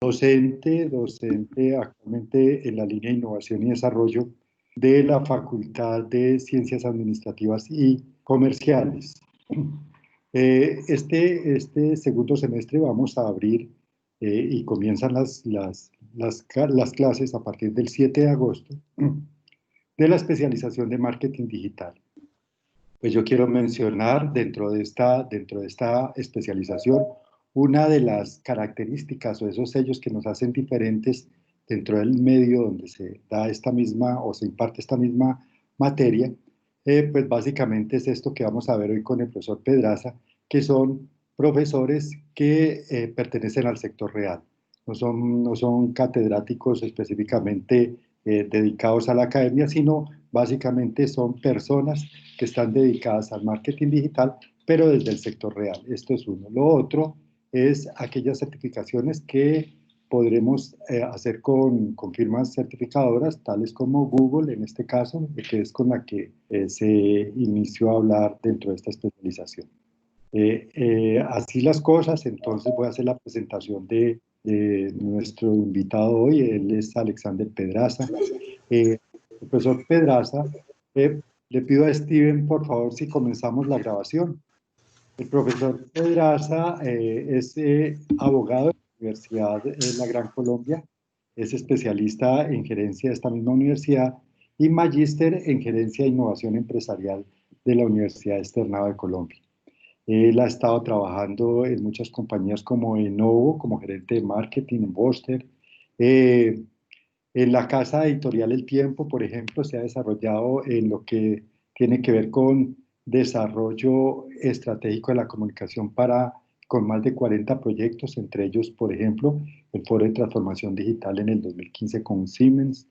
docente actualmente en la línea de innovación y desarrollo de la Facultad de Ciencias Administrativas y Comerciales. Este segundo semestre vamos a abrir y comienzan las clases a partir del 7 de agosto de la especialización de marketing digital. Pues yo quiero mencionar dentro de esta especialización una de las características o esos sellos que nos hacen diferentes dentro del medio donde se da esta misma o se imparte esta misma materia, pues básicamente es esto que vamos a ver hoy con el profesor Pedraza, que son profesores que pertenecen al sector real. No son catedráticos específicamente dedicados a la academia, sino básicamente son personas que están dedicadas al marketing digital, pero desde el sector real. Esto es uno. Lo otro es aquellas certificaciones que podremos hacer con firmas certificadoras, tales como Google, en este caso, que es con la que se inició a hablar dentro de esta especialización. Así las cosas, entonces voy a hacer la presentación de nuestro invitado hoy. Él es Alexander Pedraza. El profesor Pedraza, le pido a Steven, por favor, si comenzamos la grabación. El profesor Pedraza es abogado de la Universidad de la Gran Colombia, es especialista en gerencia de esta misma universidad y magíster en gerencia e innovación empresarial de la Universidad Externado de Colombia. Él ha estado trabajando en muchas compañías como Enovo, como gerente de marketing en Boster. En la casa editorial El Tiempo, por ejemplo, se ha desarrollado en lo que tiene que ver con desarrollo estratégico de la comunicación con más de 40 proyectos, entre ellos, por ejemplo, el Foro de Transformación Digital en el 2015 con Siemens,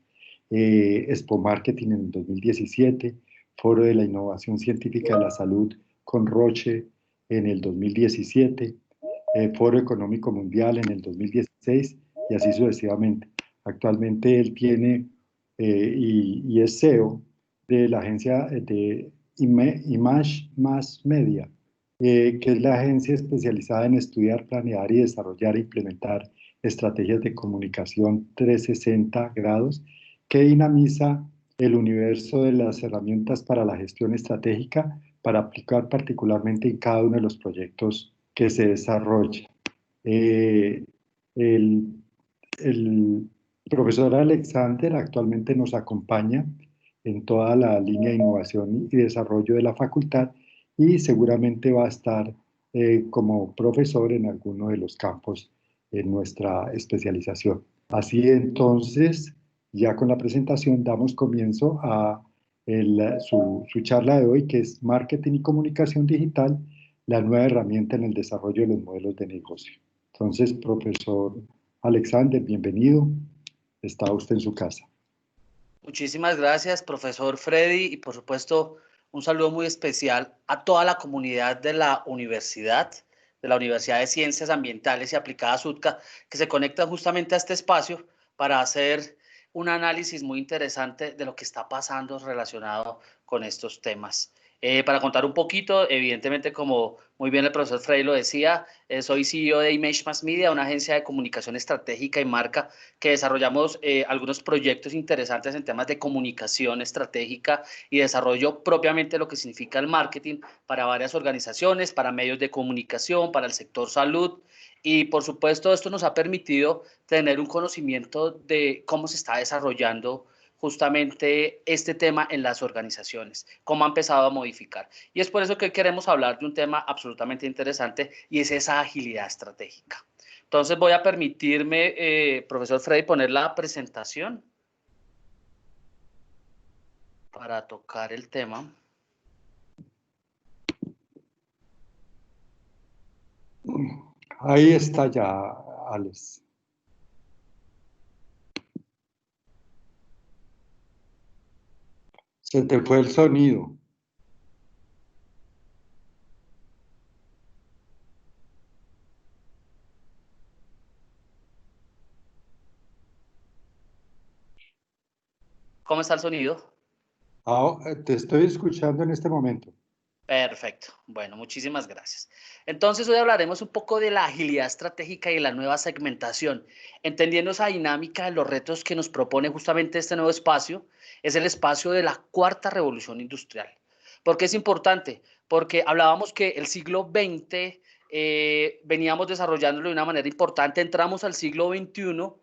Expo Marketing en el 2017, Foro de la Innovación Científica de la Salud con Roche en el 2017, Foro Económico Mundial en el 2016 y así sucesivamente. Actualmente él tiene y es CEO de la agencia de Image Mass Media, que es la agencia especializada en estudiar, planear y desarrollar e implementar estrategias de comunicación 360 grados que dinamiza el universo de las herramientas para la gestión estratégica para aplicar particularmente en cada uno de los proyectos que se desarrollan. El, el profesor Alexander actualmente nos acompaña en toda la línea de innovación y desarrollo de la facultad y seguramente va a estar como profesor en alguno de los campos en nuestra especialización. Así entonces, ya con la presentación damos comienzo a su charla de hoy, que es Marketing y Comunicación Digital, la nueva herramienta en el desarrollo de los modelos de negocio. Entonces, profesor Alexander, bienvenido. Está usted en su casa. Muchísimas gracias, profesor Freddy, y por supuesto un saludo muy especial a toda la comunidad de la Universidad de Ciencias Ambientales y Aplicadas UTCA, que se conectan justamente a este espacio para hacer un análisis muy interesante de lo que está pasando relacionado con estos temas. Para contar un poquito, evidentemente, como muy bien el profesor Frey lo decía, soy CEO de Image Mass Media, una agencia de comunicación estratégica y marca que desarrollamos algunos proyectos interesantes en temas de comunicación estratégica y desarrollo propiamente lo que significa el marketing para varias organizaciones, para medios de comunicación, para el sector salud. Y por supuesto esto nos ha permitido tener un conocimiento de cómo se está desarrollando justamente este tema en las organizaciones, cómo ha empezado a modificar. Y es por eso que queremos hablar de un tema absolutamente interesante y es esa agilidad estratégica. Entonces voy a permitirme, profesor Freddy, poner la presentación para tocar el tema. Ahí está ya, Alex. Se te fue el sonido. ¿Cómo está el sonido? Te estoy escuchando en este momento. Perfecto. Bueno, muchísimas gracias. Entonces, hoy hablaremos un poco de la agilidad estratégica y la nueva segmentación, entendiendo esa dinámica de los retos que nos propone justamente este nuevo espacio, es el espacio de la cuarta revolución industrial. ¿Por qué es importante? Porque hablábamos que el siglo XX veníamos desarrollándolo de una manera importante, entramos al siglo XXI,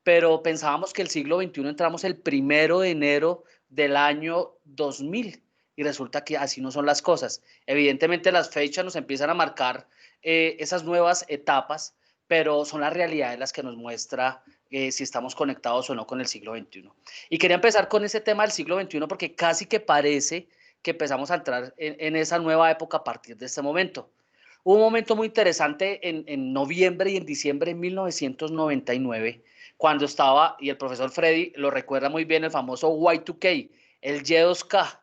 pero pensábamos que el siglo XXI entramos el 1 de enero del año 2000 y resulta que así no son las cosas. Evidentemente las fechas nos empiezan a marcar esas nuevas etapas, pero son las realidades las que nos muestra si estamos conectados o no con el siglo XXI. Y quería empezar con ese tema del siglo XXI porque casi que parece que empezamos a entrar en esa nueva época a partir de este momento. Hubo un momento muy interesante en noviembre y en diciembre de 1999, cuando estaba, y el profesor Freddy lo recuerda muy bien, el famoso Y2K, el Y2K.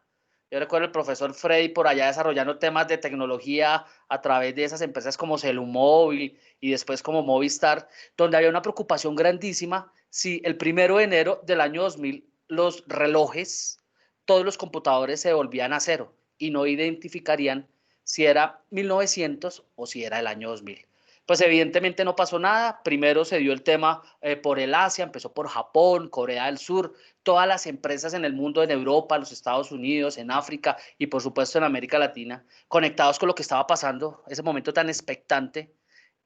Yo recuerdo el profesor Freddy por allá desarrollando temas de tecnología a través de esas empresas como Celumóvil y después como Movistar, donde había una preocupación grandísima si el 1 de enero del año 2000 los relojes, todos los computadores se volvían a cero y no identificarían si era 1900 o si era el año 2000. Pues evidentemente no pasó nada. Primero se dio el tema por el Asia, empezó por Japón, Corea del Sur, todas las empresas en el mundo, en Europa, los Estados Unidos, en África y por supuesto en América Latina, conectados con lo que estaba pasando, ese momento tan expectante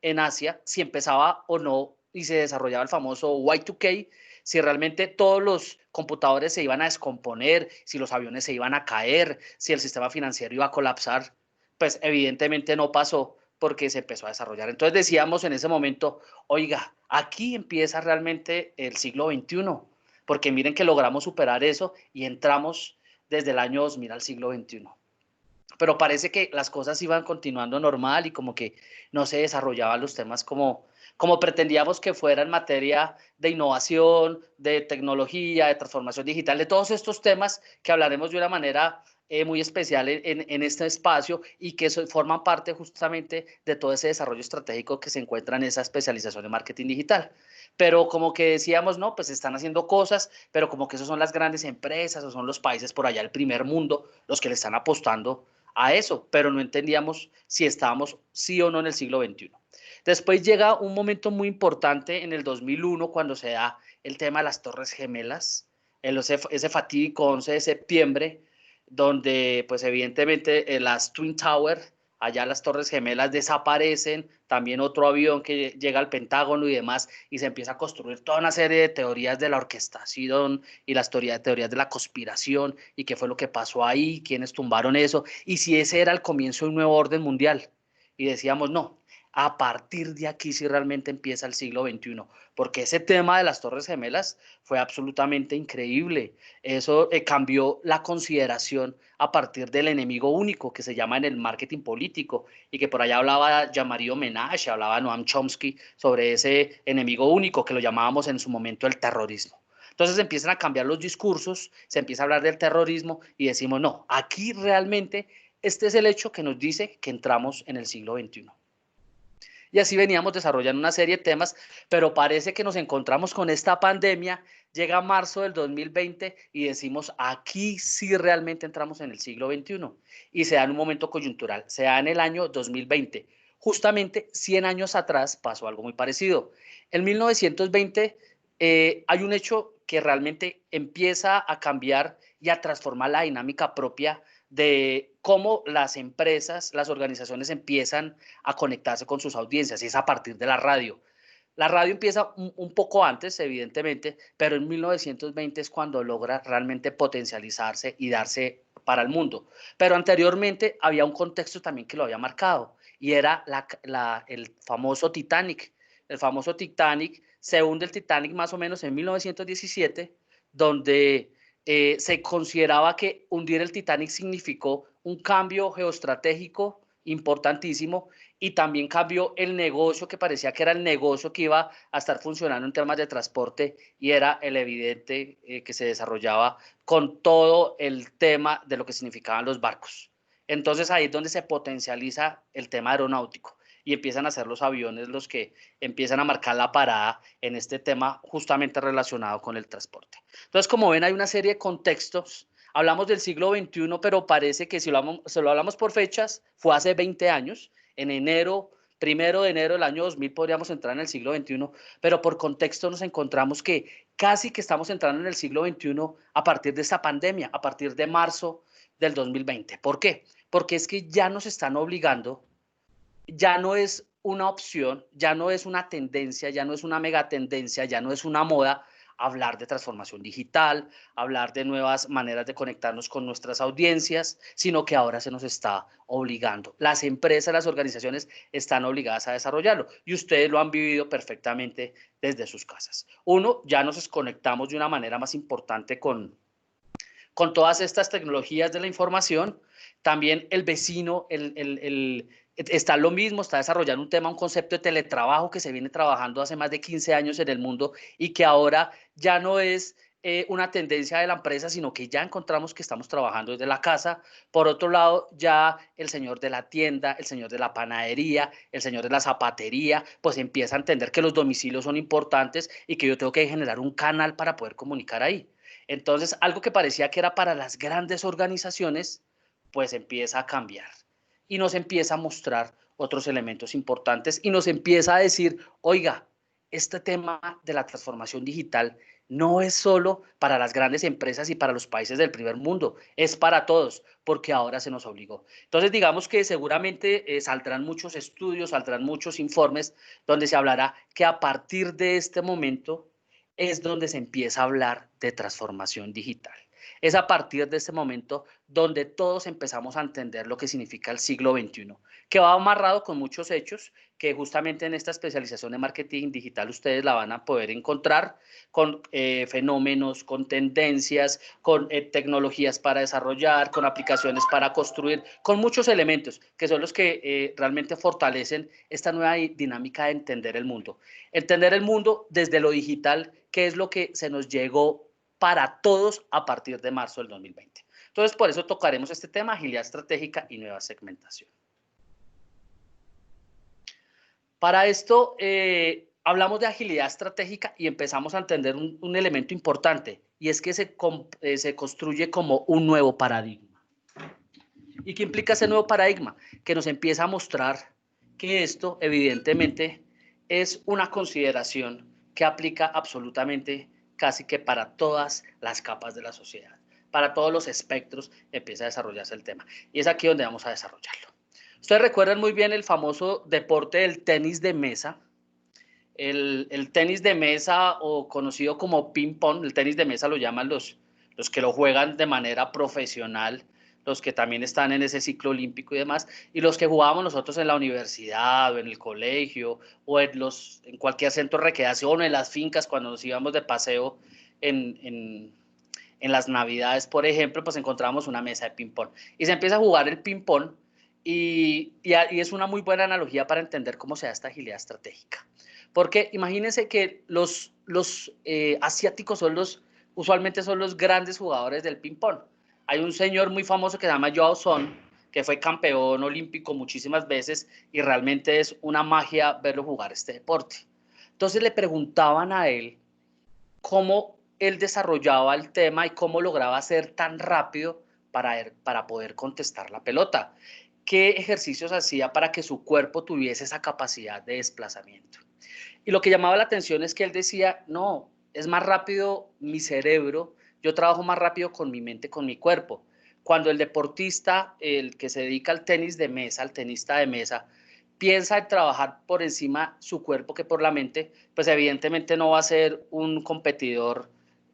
en Asia, si empezaba o no y se desarrollaba el famoso Y2K, si realmente todos los computadores se iban a descomponer, si los aviones se iban a caer, si el sistema financiero iba a colapsar, pues evidentemente no pasó porque se empezó a desarrollar. Entonces decíamos en ese momento, oiga, aquí empieza realmente el siglo XXI, porque miren que logramos superar eso y entramos desde el año 2000 al siglo XXI. Pero parece que las cosas iban continuando normal y como que no se desarrollaban los temas como pretendíamos que fuera en materia de innovación, de tecnología, de transformación digital, de todos estos temas que hablaremos de una manera muy especial en este espacio y que forman parte justamente de todo ese desarrollo estratégico que se encuentra en esa especialización de marketing digital. Pero como que decíamos, no, pues están haciendo cosas, pero como que esos son las grandes empresas o son los países por allá del primer mundo los que le están apostando a eso, pero no entendíamos si estábamos sí o no en el siglo XXI. Después llega un momento muy importante en el 2001 cuando se da el tema de las Torres Gemelas, ese fatídico 11 de septiembre, donde pues evidentemente las Twin Tower, allá las Torres Gemelas desaparecen, también otro avión que llega al Pentágono y demás, y se empieza a construir toda una serie de teorías de la orquestación y las teorías de la conspiración y qué fue lo que pasó ahí, quiénes tumbaron eso, y si ese era el comienzo de un nuevo orden mundial. Y decíamos, no, a partir de aquí sí realmente empieza el siglo XXI, porque ese tema de las Torres Gemelas fue absolutamente increíble. Eso cambió la consideración a partir del enemigo único que se llama en el marketing político y que por allá hablaba Jean-Marie Menage, hablaba Noam Chomsky sobre ese enemigo único que lo llamábamos en su momento el terrorismo. Entonces empiezan a cambiar los discursos, se empieza a hablar del terrorismo y decimos, no, aquí realmente este es el hecho que nos dice que entramos en el siglo XXI. Y así veníamos desarrollando una serie de temas, pero parece que nos encontramos con esta pandemia, llega marzo del 2020 y decimos, aquí sí realmente entramos en el siglo XXI y se da en un momento coyuntural, se da en el año 2020. Justamente 100 años atrás pasó algo muy parecido. En 1920 hay un hecho que realmente empieza a cambiar y a transformar la dinámica propia de cómo las empresas, las organizaciones empiezan a conectarse con sus audiencias, y es a partir de la radio. La radio empieza un poco antes, evidentemente, pero en 1920 es cuando logra realmente potencializarse y darse para el mundo. Pero anteriormente había un contexto también que lo había marcado, y era el famoso Titanic. El famoso Titanic, se hunde el Titanic más o menos en 1917, donde se consideraba que hundir el Titanic significó un cambio geoestratégico importantísimo y también cambió el negocio que parecía que era el negocio que iba a estar funcionando en temas de transporte y era el evidente que se desarrollaba con todo el tema de lo que significaban los barcos. Entonces ahí es donde se potencializa el tema aeronáutico y empiezan a ser los aviones los que empiezan a marcar la parada en este tema justamente relacionado con el transporte. Entonces, como ven, hay una serie de contextos Hablamos del siglo XXI, pero parece que si lo hablamos por fechas, fue hace 20 años, en enero, 1 de enero del año 2000 podríamos entrar en el siglo XXI, pero por contexto nos encontramos que casi que estamos entrando en el siglo XXI a partir de esta pandemia, a partir de marzo del 2020. ¿Por qué? Porque es que ya nos están obligando, ya no es una opción, ya no es una tendencia, ya no es una megatendencia, ya no es una moda hablar de transformación digital, hablar de nuevas maneras de conectarnos con nuestras audiencias, sino que ahora se nos está obligando. Las empresas, las organizaciones están obligadas a desarrollarlo y ustedes lo han vivido perfectamente desde sus casas. Uno, ya nos conectamos de una manera más importante con todas estas tecnologías de la información. También el vecino, está lo mismo, está desarrollando un tema, un concepto de teletrabajo que se viene trabajando hace más de 15 años en el mundo y que ahora ya no es una tendencia de la empresa, sino que ya encontramos que estamos trabajando desde la casa. Por otro lado, ya el señor de la tienda, el señor de la panadería, el señor de la zapatería, pues empieza a entender que los domicilios son importantes y que yo tengo que generar un canal para poder comunicar ahí. Entonces, algo que parecía que era para las grandes organizaciones, pues empieza a cambiar y nos empieza a mostrar otros elementos importantes y nos empieza a decir, oiga, este tema de la transformación digital no es solo para las grandes empresas y para los países del primer mundo, es para todos, porque ahora se nos obligó. Entonces, digamos que seguramente saldrán muchos estudios, saldrán muchos informes donde se hablará que a partir de este momento es donde se empieza a hablar de transformación digital. Es a partir de este momento donde todos empezamos a entender lo que significa el siglo XXI, que va amarrado con muchos hechos, que justamente en esta especialización de marketing digital ustedes la van a poder encontrar con fenómenos, con tendencias, con tecnologías para desarrollar, con aplicaciones para construir, con muchos elementos que son los que realmente fortalecen esta nueva dinámica de entender el mundo. Entender el mundo desde lo digital, que es lo que se nos llegó para todos a partir de marzo del 2020. Entonces, por eso tocaremos este tema, agilidad estratégica y nueva segmentación. Para esto, hablamos de agilidad estratégica y empezamos a entender un elemento importante, y es que se construye como un nuevo paradigma. ¿Y qué implica ese nuevo paradigma? Que nos empieza a mostrar que esto, evidentemente, es una consideración que aplica absolutamente casi que para todas las capas de la sociedad, para todos los espectros empieza a desarrollarse el tema. Y es aquí donde vamos a desarrollarlo. Ustedes recuerdan muy bien el famoso deporte del tenis de mesa. El tenis de mesa, o conocido como ping-pong, el tenis de mesa lo llaman los que lo juegan de manera profesional, los que también están en ese ciclo olímpico y demás, y los que jugábamos nosotros en la universidad o en el colegio o en cualquier centro de recreación o en las fincas cuando nos íbamos de paseo en las navidades, por ejemplo, pues encontramos una mesa de ping-pong y se empieza a jugar el ping-pong y es una muy buena analogía para entender cómo se da esta agilidad estratégica. Porque imagínense que los asiáticos usualmente son los grandes jugadores del ping-pong. Hay un señor muy famoso que se llama Joao Son, que fue campeón olímpico muchísimas veces y realmente es una magia verlo jugar este deporte. Entonces le preguntaban a él cómo él desarrollaba el tema y cómo lograba ser tan rápido para poder contestar la pelota. ¿Qué ejercicios hacía para que su cuerpo tuviese esa capacidad de desplazamiento? Y lo que llamaba la atención es que él decía, no, es más rápido mi cerebro, yo trabajo más rápido con mi mente, con mi cuerpo. Cuando el deportista, el que se dedica al tenis de mesa, al tenista de mesa, piensa en trabajar por encima su cuerpo que por la mente, pues evidentemente no va a ser un competidor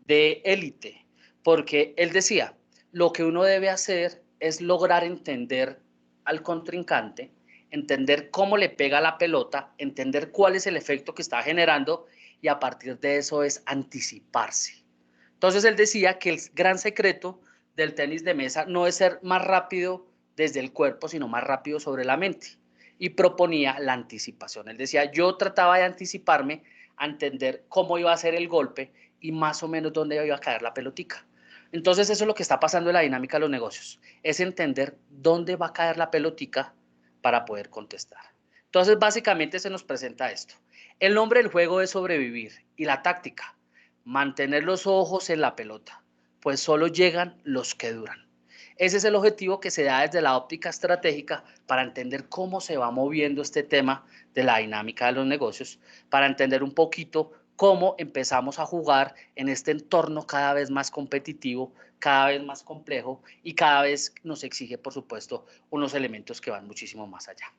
de élite, porque él decía, lo que uno debe hacer es lograr entender al contrincante, entender cómo le pega la pelota, entender cuál es el efecto que está generando y a partir de eso es anticiparse. Entonces él decía que el gran secreto del tenis de mesa no es ser más rápido desde el cuerpo, sino más rápido sobre la mente. Y proponía la anticipación. Él decía, yo trataba de anticiparme a entender cómo iba a ser el golpe y más o menos dónde iba a caer la pelotica. Entonces eso es lo que está pasando en la dinámica de los negocios, es entender dónde va a caer la pelotica para poder contestar. Entonces básicamente se nos presenta esto. El nombre del juego es sobrevivir y la táctica, mantener los ojos en la pelota, pues solo llegan los que duran. Ese es el objetivo que se da desde la óptica estratégica para entender cómo se va moviendo este tema de la dinámica de los negocios, para entender un poquito cómo empezamos a jugar en este entorno cada vez más competitivo, cada vez más complejo y cada vez nos exige, por supuesto, unos elementos que van muchísimo más allá.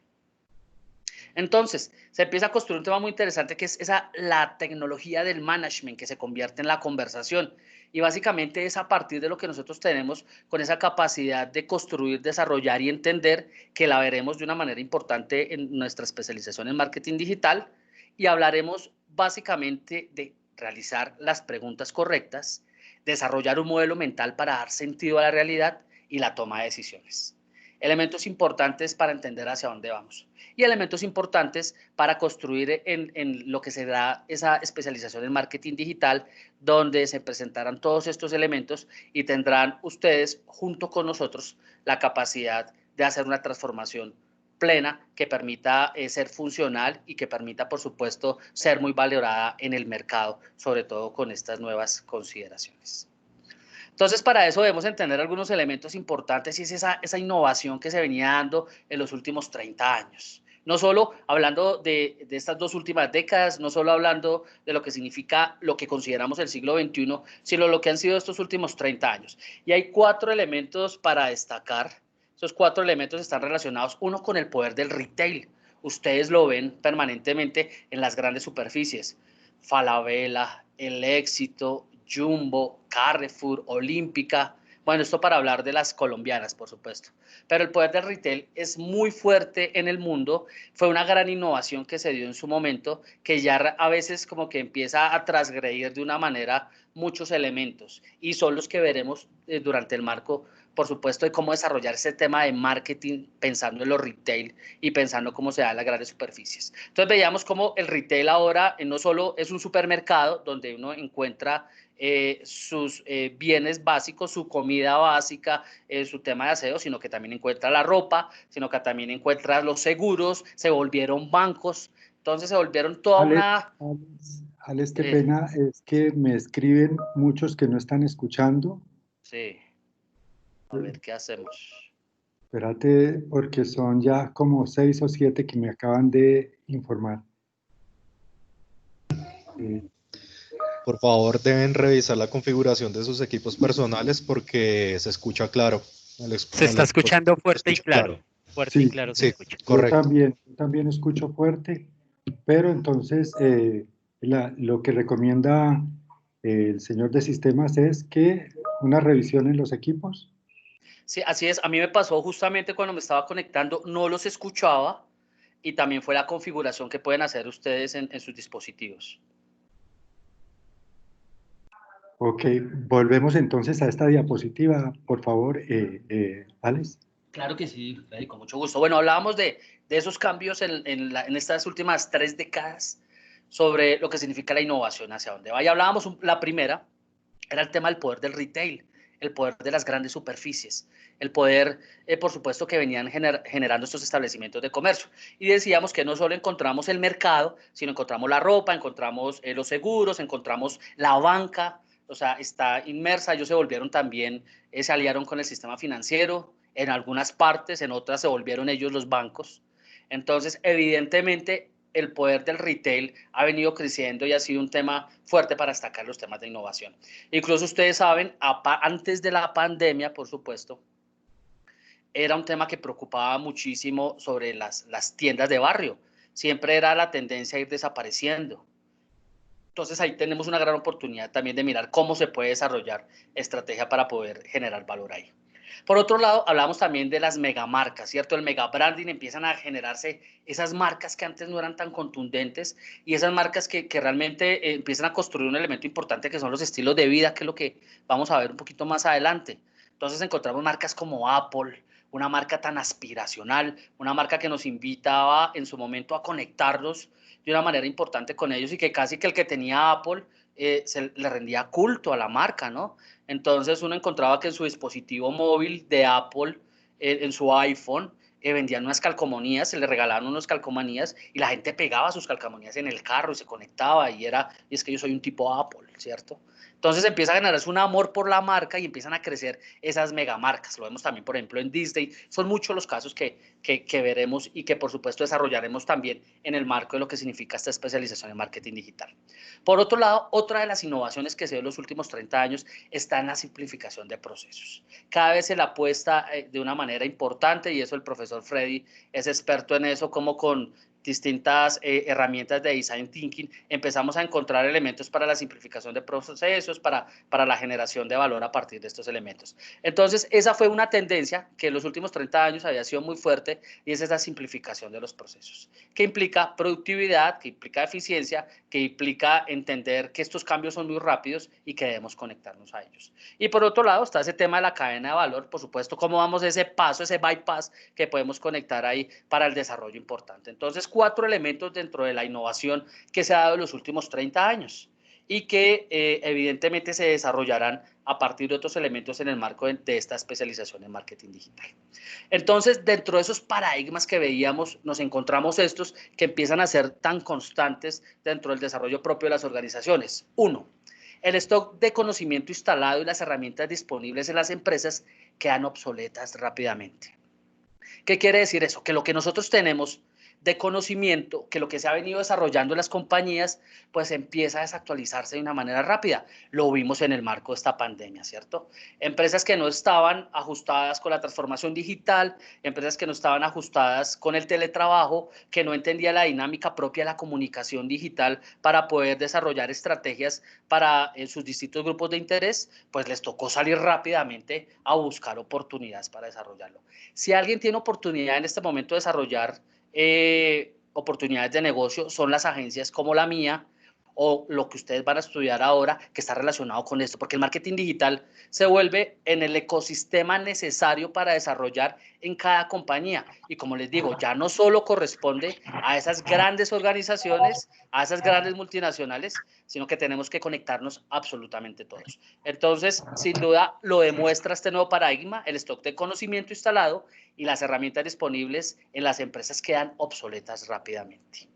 Entonces, se empieza a construir un tema muy interesante que es la tecnología del management que se convierte en la conversación. Y básicamente es a partir de lo que nosotros tenemos con esa capacidad de construir, desarrollar y entender, que la veremos de una manera importante en nuestra especialización en marketing digital, y hablaremos básicamente de realizar las preguntas correctas, desarrollar un modelo mental para dar sentido a la realidad y la toma de decisiones. Elementos importantes para entender hacia dónde vamos y elementos importantes para construir en lo que será esa especialización en marketing digital, donde se presentarán todos estos elementos y tendrán ustedes junto con nosotros la capacidad de hacer una transformación plena que permita ser funcional y que permita, por supuesto, ser muy valorada en el mercado, sobre todo con estas nuevas consideraciones. Entonces, para eso debemos entender algunos elementos importantes y es esa innovación que se venía dando en los últimos 30 años. No solo hablando de estas 2 últimas décadas, no solo hablando de lo que significa lo que consideramos el siglo XXI, sino lo que han sido estos últimos 30 años. Y hay 4 elementos para destacar. Esos 4 elementos están relacionados, uno, con el poder del retail. Ustedes lo ven permanentemente en las grandes superficies. Falabella, El Éxito, Jumbo, Carrefour, Olímpica. Bueno, esto para hablar de las colombianas, por supuesto. Pero el poder del retail es muy fuerte en el mundo. Fue una gran innovación que se dio en su momento, que ya a veces como que empieza a transgredir de una manera muchos elementos. Y son los que veremos durante el marco, por supuesto, de cómo desarrollar ese tema de marketing pensando en los retail y pensando cómo se da en las grandes superficies. Entonces veíamos cómo el retail ahora no solo es un supermercado donde uno encuentra sus bienes básicos, su comida básica, su tema de aseo, sino que también encuentra la ropa, sino que también encuentra los seguros, se volvieron bancos, entonces se volvieron toda Alex, una... Alex, qué pena, es que me escriben muchos que no están escuchando. Sí, a ver qué hacemos. Espérate, porque son ya como 6 o 7 que me acaban de informar. Por favor, deben revisar la configuración de sus equipos personales porque se escucha claro. Se está escuchando fuerte y claro. Fuerte y Sí, claro se Sí, escucha. correcto. yo también escucho fuerte, pero entonces lo que recomienda el señor de sistemas es que una revisión en los equipos. Sí, así es. A mí me pasó justamente cuando me estaba conectando, no los escuchaba y también fue la configuración que pueden hacer ustedes en sus dispositivos. Ok, volvemos entonces a esta diapositiva, por favor, Alex. Claro que sí, Freddy, con mucho gusto. Bueno, hablábamos de esos cambios en estas últimas 3 décadas sobre lo que significa la innovación, hacia dónde va. Y hablábamos, la primera era el tema del poder del retail, el poder de las grandes superficies, el poder, por supuesto, que venían generando estos establecimientos de comercio. Y decíamos que no solo encontramos el mercado, sino encontramos la ropa, encontramos los seguros, encontramos la banca, o sea, está inmersa. Ellos se volvieron también, se aliaron con el sistema financiero, en algunas partes, en otras se volvieron ellos los bancos. Entonces, evidentemente, el poder del retail ha venido creciendo y ha sido un tema fuerte para destacar los temas de innovación. Incluso ustedes saben, antes de la pandemia, por supuesto, era un tema que preocupaba muchísimo sobre las tiendas de barrio. Siempre era la tendencia a ir desapareciendo. Entonces ahí tenemos una gran oportunidad también de mirar cómo se puede desarrollar estrategia para poder generar valor ahí. Por otro lado, hablamos también de las megamarcas, ¿cierto? El megabranding, empiezan a generarse esas marcas que antes no eran tan contundentes y esas marcas que realmente empiezan a construir un elemento importante que son los estilos de vida, que es lo que vamos a ver un poquito más adelante. Entonces encontramos marcas como Apple, una marca tan aspiracional, una marca que nos invitaba en su momento a conectarnos de una manera importante con ellos y que casi que el que tenía Apple se le rendía culto a la marca, ¿no? Entonces uno encontraba que en su dispositivo móvil de Apple, en su iPhone, vendían unas calcomanías, se le regalaban unas calcomanías y la gente pegaba sus calcomanías en el carro y se conectaba y es que yo soy un tipo Apple, ¿cierto? Entonces empieza a generarse un amor por la marca y empiezan a crecer esas megamarcas. Lo vemos también, por ejemplo, en Disney. Son muchos los casos que veremos y que, por supuesto, desarrollaremos también en el marco de lo que significa esta especialización en marketing digital. Por otro lado, otra de las innovaciones que se dio en los últimos 30 años está en la simplificación de procesos. Cada vez se la apuesta de una manera importante, y eso el profesor Freddy es experto en eso, como con distintas herramientas de design thinking, empezamos a encontrar elementos para la simplificación de procesos, para la generación de valor a partir de estos elementos. Entonces, esa fue una tendencia que en los últimos 30 años había sido muy fuerte, y es esa simplificación de los procesos, que implica productividad, que implica eficiencia, que implica entender que estos cambios son muy rápidos y que debemos conectarnos a ellos. Y por otro lado está ese tema de la cadena de valor, por supuesto, cómo vamos ese paso, ese bypass que podemos conectar ahí para el desarrollo importante. Entonces, 4 elementos dentro de la innovación que se ha dado en los últimos 30 años y que evidentemente se desarrollarán a partir de otros elementos en el marco de esta especialización en marketing digital. Entonces, dentro de esos paradigmas que veíamos, nos encontramos estos que empiezan a ser tan constantes dentro del desarrollo propio de las organizaciones. 1. El stock de conocimiento instalado y las herramientas disponibles en las empresas quedan obsoletas rápidamente. ¿Qué quiere decir eso? Que lo que nosotros tenemos de conocimiento, que lo que se ha venido desarrollando en las compañías, pues empieza a desactualizarse de una manera rápida. Lo vimos en el marco de esta pandemia, ¿cierto? Empresas que no estaban ajustadas con la transformación digital, empresas que no estaban ajustadas con el teletrabajo, que no entendían la dinámica propia de la comunicación digital para poder desarrollar estrategias para sus distintos grupos de interés, pues les tocó salir rápidamente a buscar oportunidades para desarrollarlo. Si alguien tiene oportunidad en este momento de desarrollar oportunidades de negocio, son las agencias como la mía o lo que ustedes van a estudiar ahora que está relacionado con esto, porque el marketing digital se vuelve en el ecosistema necesario para desarrollar en cada compañía. Y como les digo, ya no solo corresponde a esas grandes organizaciones, a esas grandes multinacionales, sino que tenemos que conectarnos absolutamente todos. Entonces, sin duda, lo demuestra este nuevo paradigma, el stock de conocimiento instalado y las herramientas disponibles en las empresas quedan obsoletas rápidamente.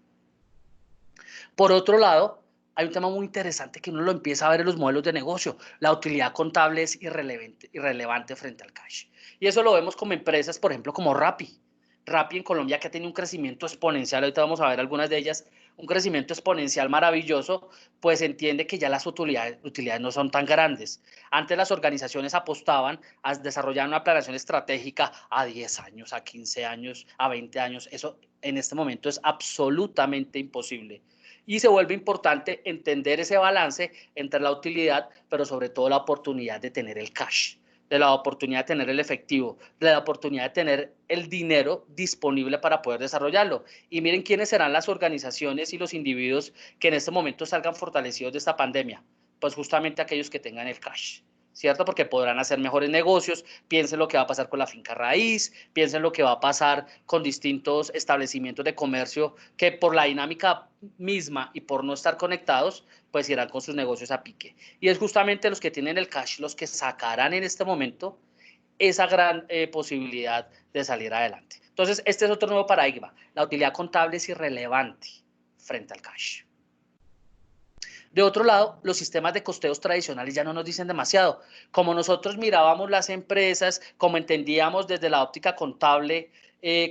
Por otro lado, hay un tema muy interesante que uno lo empieza a ver en los modelos de negocio. La utilidad contable es irrelevante frente al cash. Y eso lo vemos como empresas, por ejemplo, como Rappi. Rappi en Colombia, que ha tenido un crecimiento exponencial, ahorita vamos a ver algunas de ellas, un crecimiento exponencial maravilloso, pues entiende que ya las utilidades no son tan grandes. Antes las organizaciones apostaban a desarrollar una planeación estratégica a 10 años, a 15 años, a 20 años. Eso en este momento es absolutamente imposible. Y se vuelve importante entender ese balance entre la utilidad, pero sobre todo la oportunidad de tener el cash, de la oportunidad de tener el efectivo, de la oportunidad de tener el dinero disponible para poder desarrollarlo. Y miren quiénes serán las organizaciones y los individuos que en este momento salgan fortalecidos de esta pandemia. Pues justamente aquellos que tengan el cash, ¿cierto? Porque podrán hacer mejores negocios. Piensen lo que va a pasar con la finca raíz, piensen lo que va a pasar con distintos establecimientos de comercio que por la dinámica misma y por no estar conectados, pues irán con sus negocios a pique. Y es justamente los que tienen el cash los que sacarán en este momento esa gran posibilidad de salir adelante. Entonces, este es otro nuevo paradigma. La utilidad contable es irrelevante frente al cash. De otro lado, los sistemas de costeos tradicionales ya no nos dicen demasiado. Como nosotros mirábamos las empresas, como entendíamos desde la óptica contable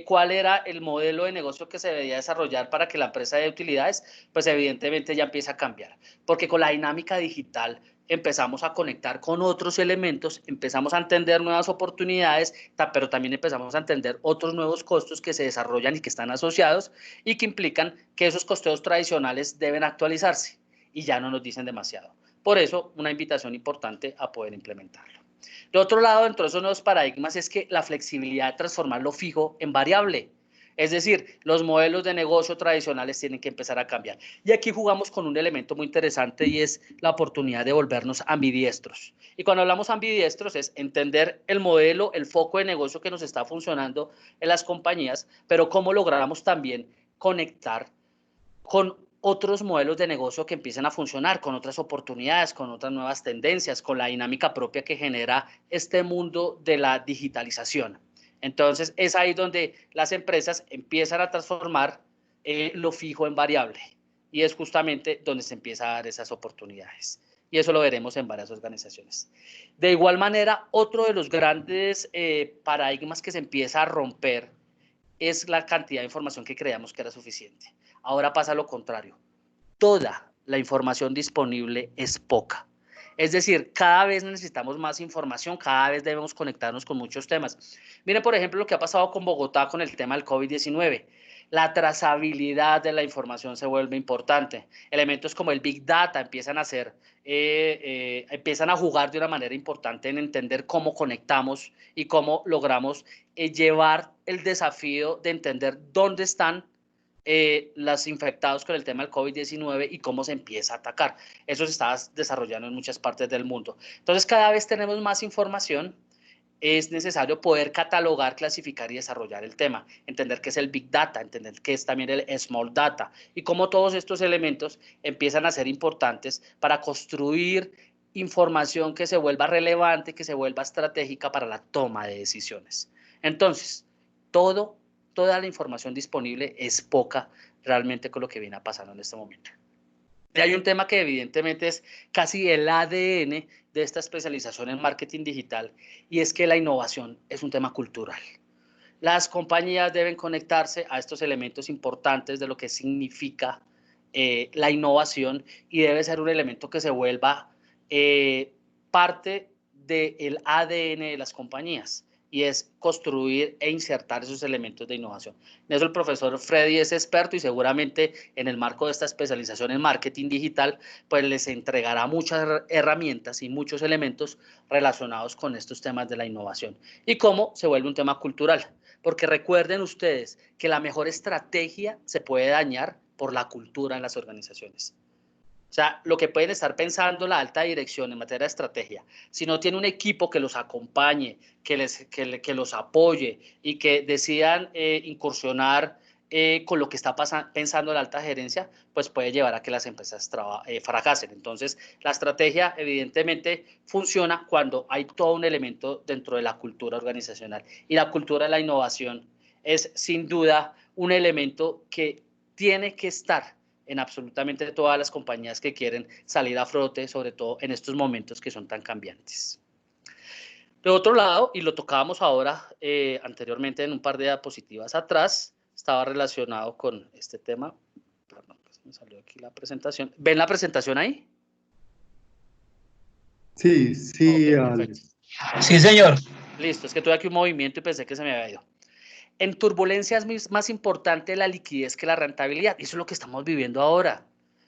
cuál era el modelo de negocio que se debía desarrollar para que la empresa dé utilidades, pues evidentemente ya empieza a cambiar. Porque con la dinámica digital empezamos a conectar con otros elementos, empezamos a entender nuevas oportunidades, pero también empezamos a entender otros nuevos costos que se desarrollan y que están asociados y que implican que esos costeos tradicionales deben actualizarse. Y ya no nos dicen demasiado. Por eso, una invitación importante a poder implementarlo. De otro lado, dentro de esos nuevos paradigmas es que la flexibilidad de transformar lo fijo en variable. Es decir, los modelos de negocio tradicionales tienen que empezar a cambiar. Y aquí jugamos con un elemento muy interesante y es la oportunidad de volvernos ambidiestros. Y cuando hablamos ambidiestros es entender el modelo, el foco de negocio que nos está funcionando en las compañías, pero cómo logramos también conectar con otros modelos de negocio que empiecen a funcionar, con otras oportunidades, con otras nuevas tendencias, con la dinámica propia que genera este mundo de la digitalización. Entonces, es ahí donde las empresas empiezan a transformar lo fijo en variable y es justamente donde se empieza a dar esas oportunidades. y eso lo veremos en varias organizaciones. De igual manera, otro de los grandes paradigmas que se empieza a romper es la cantidad de información que creíamos que era suficiente. Ahora pasa lo contrario. Toda la información disponible es poca. Es decir, cada vez necesitamos más información, cada vez debemos conectarnos con muchos temas. Miren, por ejemplo, lo que ha pasado con Bogotá con el tema del COVID-19. La trazabilidad de la información se vuelve importante. Elementos como el Big Data empiezan a jugar de una manera importante en entender cómo conectamos y cómo logramos llevar el desafío de entender dónde están los infectados con el tema del COVID-19 y cómo se empieza a atacar. Eso se está desarrollando en muchas partes del mundo. Entonces, cada vez tenemos más información. Es necesario poder catalogar, clasificar y desarrollar el tema, entender qué es el Big Data, entender qué es también el Small Data y cómo todos estos elementos empiezan a ser importantes para construir información que se vuelva relevante, que se vuelva estratégica para la toma de decisiones. Entonces, toda la información disponible es poca realmente con lo que viene pasando en este momento. Y hay un tema que evidentemente es casi el ADN de esta especialización en marketing digital, y es que la innovación es un tema cultural. Las compañías deben conectarse a estos elementos importantes de lo que significa la innovación, y debe ser un elemento que se vuelva parte del ADN de las compañías, y es construir e insertar esos elementos de innovación. En eso el profesor Freddy es experto, y seguramente en el marco de esta especialización en marketing digital, pues les entregará muchas herramientas y muchos elementos relacionados con estos temas de la innovación y cómo se vuelve un tema cultural. Porque recuerden ustedes que la mejor estrategia se puede dañar por la cultura en las organizaciones. O sea, lo que pueden estar pensando la alta dirección en materia de estrategia, si no tiene un equipo que los acompañe, que los apoye y que decidan incursionar con lo que está pensando la alta gerencia, pues puede llevar a que las empresas fracasen. Entonces, la estrategia evidentemente funciona cuando hay todo un elemento dentro de la cultura organizacional. Y la cultura de la innovación es sin duda un elemento que tiene que estar en absolutamente todas las compañías que quieren salir a flote, sobre todo en estos momentos que son tan cambiantes. De otro lado, y lo tocábamos ahora anteriormente en un par de diapositivas atrás, estaba relacionado con este tema. Perdón, pues me salió aquí la presentación. ¿Ven la presentación ahí? Sí, sí, okay, sí, señor. Listo, es que tuve aquí un movimiento y pensé que se me había ido. En turbulencias es más importante la liquidez que la rentabilidad. Eso es lo que estamos viviendo ahora.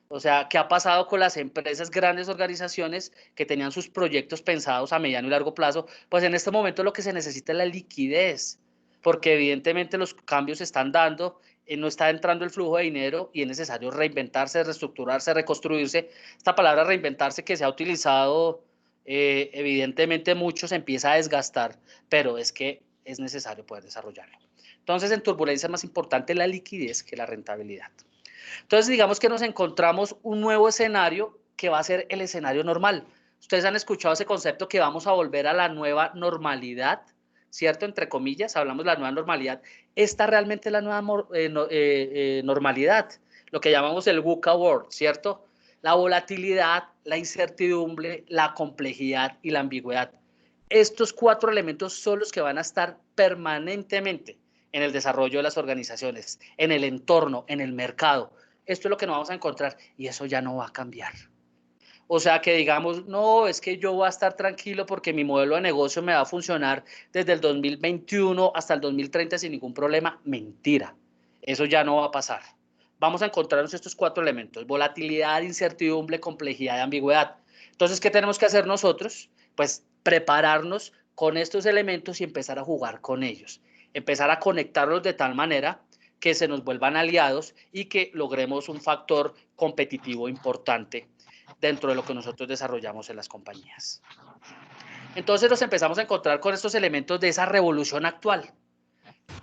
O sea, ¿qué ha pasado con las empresas, grandes organizaciones que tenían sus proyectos pensados a mediano y largo plazo? Pues en este momento lo que se necesita es la liquidez, porque evidentemente los cambios se están dando, no está entrando el flujo de dinero y es necesario reinventarse, reestructurarse, reconstruirse. Esta palabra reinventarse que se ha utilizado evidentemente mucho se empieza a desgastar, pero es que es necesario poder desarrollarlo. Entonces, en turbulencia es más importante la liquidez que la rentabilidad. Entonces, digamos que nos encontramos un nuevo escenario que va a ser el escenario normal. Ustedes han escuchado ese concepto que vamos a volver a la nueva normalidad, ¿cierto? Entre comillas, hablamos de la nueva normalidad. Esta realmente es la nueva normalidad, lo que llamamos el VUCA World, ¿cierto? La volatilidad, la incertidumbre, la complejidad y la ambigüedad. Estos 4 elementos son los que van a estar permanentemente en el desarrollo de las organizaciones, en el entorno, en el mercado. Esto es lo que nos vamos a encontrar y eso ya no va a cambiar. O sea, que digamos, no, es que yo voy a estar tranquilo porque mi modelo de negocio me va a funcionar desde el 2021 hasta el 2030 sin ningún problema. Mentira, eso ya no va a pasar. Vamos a encontrarnos estos 4 elementos: volatilidad, incertidumbre, complejidad y ambigüedad. Entonces, ¿qué tenemos que hacer nosotros? Pues prepararnos con estos elementos y empezar a jugar con ellos. Empezar a conectarlos de tal manera que se nos vuelvan aliados y que logremos un factor competitivo importante dentro de lo que nosotros desarrollamos en las compañías. Entonces nos empezamos a encontrar con estos elementos de esa revolución actual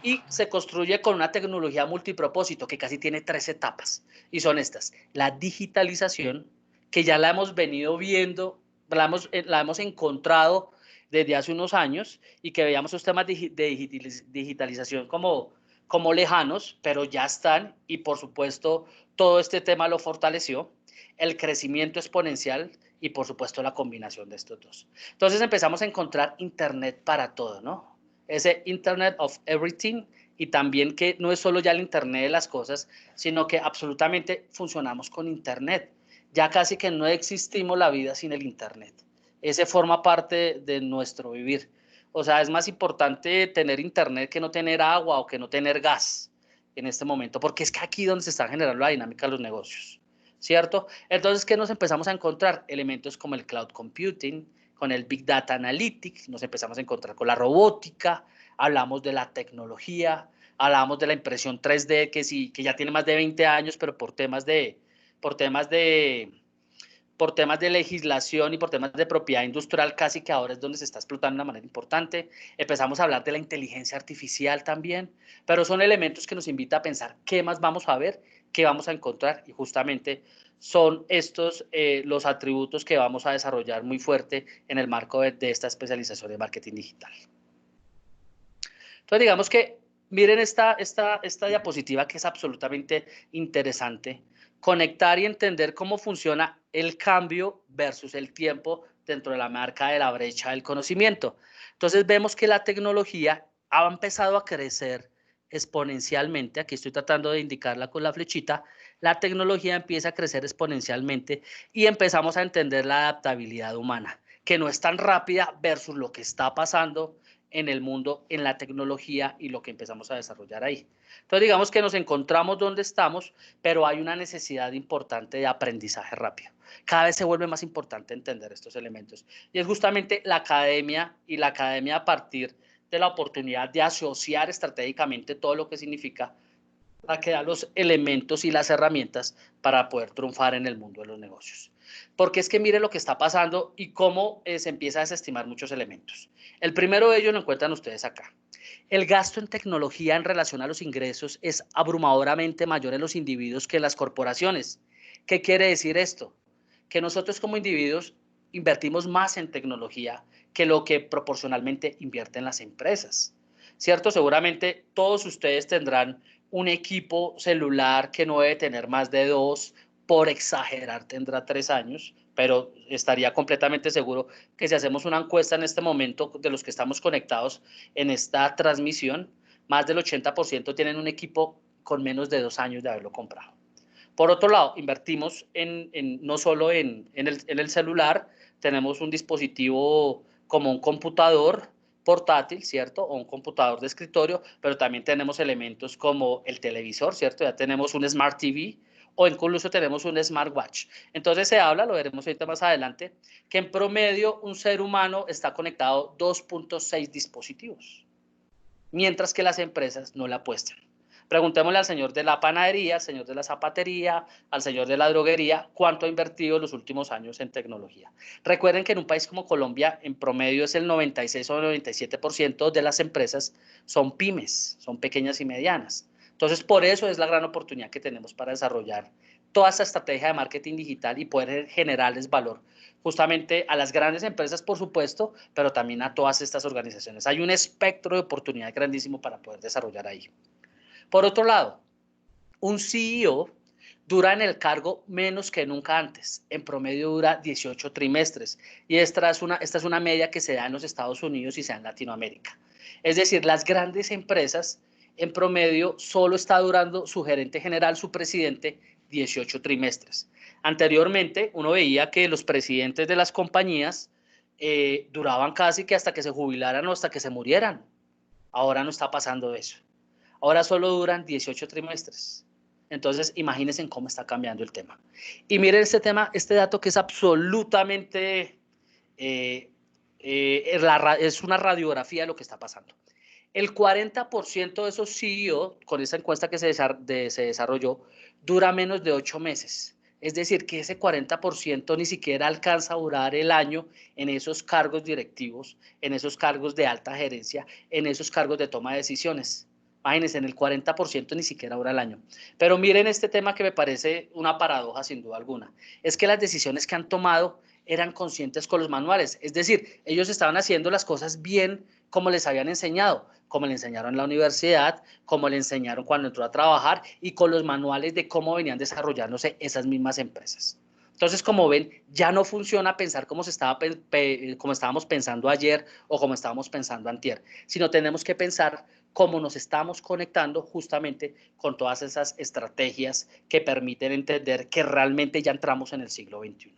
y se construye con una tecnología multipropósito que casi tiene 3 etapas y son estas: la digitalización, que ya la hemos venido viendo, la hemos encontrado desde hace unos años y que veíamos los temas de digitalización como lejanos, pero ya están, y por supuesto todo este tema lo fortaleció. El crecimiento exponencial, y por supuesto la combinación de estos dos. Entonces empezamos a encontrar Internet para todo, ¿no? Ese Internet of Everything, y también que no es solo ya el Internet de las cosas, sino que absolutamente funcionamos con Internet. Ya casi que no existimos la vida sin el Internet. Ese forma parte de nuestro vivir. O sea, es más importante tener Internet que no tener agua o que no tener gas en este momento, porque es que aquí donde se está generando la dinámica de los negocios, ¿cierto? Entonces, ¿qué nos empezamos a encontrar? Elementos como el cloud computing, con el Big Data Analytics, nos empezamos a encontrar con la robótica, hablamos de la tecnología, hablamos de la impresión 3D, que sí, que ya tiene más de 20 años, pero por temas de legislación y por temas de propiedad industrial, casi que ahora es donde se está explotando de una manera importante. Empezamos a hablar de la inteligencia artificial también, pero son elementos que nos invitan a pensar qué más vamos a ver, qué vamos a encontrar, y justamente son estos los atributos que vamos a desarrollar muy fuerte en el marco de esta especialización de marketing digital. Entonces, digamos que miren esta diapositiva, que es absolutamente interesante. Conectar y entender cómo funciona el cambio versus el tiempo dentro de la marca de la brecha del conocimiento. Entonces vemos que la tecnología ha empezado a crecer exponencialmente. Aquí estoy tratando de indicarla con la flechita. La tecnología empieza a crecer exponencialmente y empezamos a entender la adaptabilidad humana, que no es tan rápida versus lo que está pasando en el mundo, en la tecnología y lo que empezamos a desarrollar ahí. Entonces, digamos que nos encontramos donde estamos, pero hay una necesidad importante de aprendizaje rápido. Cada vez se vuelve más importante entender estos elementos. Y es justamente la academia, y la academia a partir de la oportunidad de asociar estratégicamente todo lo que significa, la que da los elementos y las herramientas para poder triunfar en el mundo de los negocios. Porque es que mire lo que está pasando y cómo se empieza a desestimar muchos elementos. El primero de ellos lo encuentran ustedes acá. El gasto en tecnología en relación a los ingresos es abrumadoramente mayor en los individuos que en las corporaciones. ¿Qué quiere decir esto? Que nosotros como individuos invertimos más en tecnología que lo que proporcionalmente invierten las empresas, ¿cierto? Seguramente todos ustedes tendrán un equipo celular que no debe tener más de 2, por exagerar tendrá 3 años, pero estaría completamente seguro que si hacemos una encuesta en este momento de los que estamos conectados en esta transmisión, más del 80% tienen un equipo con menos de 2 años de haberlo comprado. Por otro lado, invertimos no solo en el celular, tenemos un dispositivo como un computador portátil, ¿cierto? O un computador de escritorio, pero también tenemos elementos como el televisor, ¿cierto? Ya tenemos un Smart TV o incluso tenemos un smartwatch. Entonces se habla, lo veremos ahorita más adelante, que en promedio un ser humano está conectado a 2.6 dispositivos, mientras que las empresas no le apuestan. Preguntémosle al señor de la panadería, al señor de la zapatería, al señor de la droguería, cuánto ha invertido en los últimos años en tecnología. Recuerden que en un país como Colombia, en promedio es el 96 o 97% de las empresas son pymes, son pequeñas y medianas. Entonces, por eso es la gran oportunidad que tenemos para desarrollar toda esta estrategia de marketing digital y poder generarles valor justamente a las grandes empresas, por supuesto, pero también a todas estas organizaciones. Hay un espectro de oportunidad grandísimo para poder desarrollar ahí. Por otro lado, un CEO dura en el cargo menos que nunca antes. En promedio dura 18 trimestres. Y esta es una media que se da en los Estados Unidos y se da en Latinoamérica. Es decir, las grandes empresas, en promedio, solo está durando su gerente general, su presidente, 18 trimestres. Anteriormente, uno veía que los presidentes de las compañías duraban casi que hasta que se jubilaran o hasta que se murieran. Ahora no está pasando eso. Ahora solo duran 18 trimestres. Entonces, imagínense cómo está cambiando el tema. Y miren este dato que es absolutamente, es una radiografía de lo que está pasando. El 40% de esos CEO, con esa encuesta que se desarrolló, dura menos de 8 meses. Es decir, que ese 40% ni siquiera alcanza a durar el año en esos cargos directivos, en esos cargos de alta gerencia, en esos cargos de toma de decisiones. Imagínense, en el 40% ni siquiera dura el año. Pero miren este tema que me parece una paradoja sin duda alguna. Es que las decisiones que han tomado eran conscientes con los manuales. Es decir, ellos estaban haciendo las cosas bien como les habían enseñado, como le enseñaron en la universidad, como le enseñaron cuando entró a trabajar y con los manuales de cómo venían desarrollándose esas mismas empresas. Entonces, como ven, ya no funciona pensar como estábamos pensando ayer o como estábamos pensando antier, sino tenemos que pensar cómo nos estamos conectando justamente con todas esas estrategias que permiten entender que realmente ya entramos en el siglo XXI.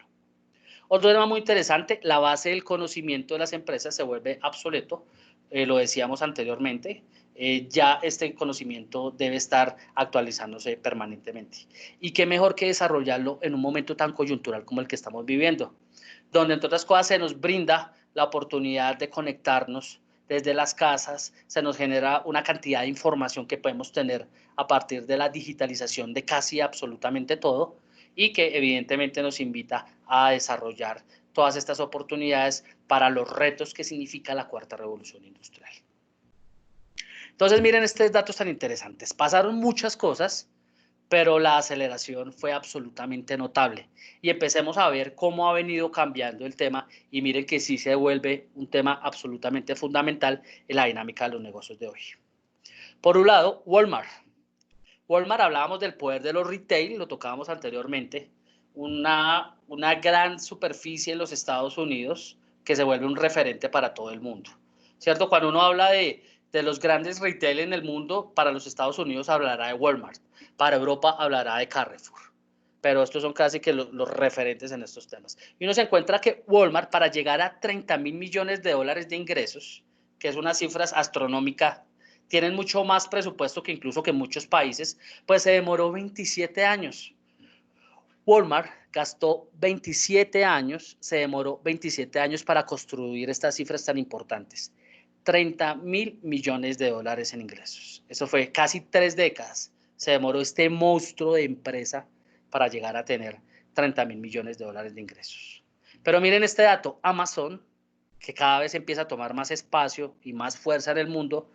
Otro tema muy interesante, la base del conocimiento de las empresas se vuelve obsoleto, lo decíamos anteriormente, ya este conocimiento debe estar actualizándose permanentemente. Y qué mejor que desarrollarlo en un momento tan coyuntural como el que estamos viviendo, donde entre otras cosas se nos brinda la oportunidad de conectarnos desde las casas, se nos genera una cantidad de información que podemos tener a partir de la digitalización de casi absolutamente todo, y que evidentemente nos invita a desarrollar todas estas oportunidades para los retos que significa la cuarta revolución industrial. Entonces, miren estos datos tan interesantes. Pasaron muchas cosas, pero la aceleración fue absolutamente notable. Y empecemos a ver cómo ha venido cambiando el tema, y miren que sí se vuelve un tema absolutamente fundamental en la dinámica de los negocios de hoy. Por un lado, Walmart. Walmart, hablábamos del poder de los retail, lo tocábamos anteriormente, una gran superficie en los Estados Unidos que se vuelve un referente para todo el mundo, ¿cierto? Cuando uno habla de los grandes retail en el mundo, para los Estados Unidos hablará de Walmart, para Europa hablará de Carrefour, pero estos son casi que los referentes en estos temas. Y uno se encuentra que Walmart, para llegar a 30.000 millones de dólares de ingresos, que es una cifra astronómica, tienen mucho más presupuesto que incluso que muchos países, pues se demoró 27 años. Walmart gastó 27 años, se demoró 27 años para construir estas cifras tan importantes. 30.000 millones de dólares en ingresos. Eso fue casi 3 décadas. Se demoró este monstruo de empresa para llegar a tener 30.000 millones de dólares de ingresos. Pero miren este dato, Amazon, que cada vez empieza a tomar más espacio y más fuerza en el mundo,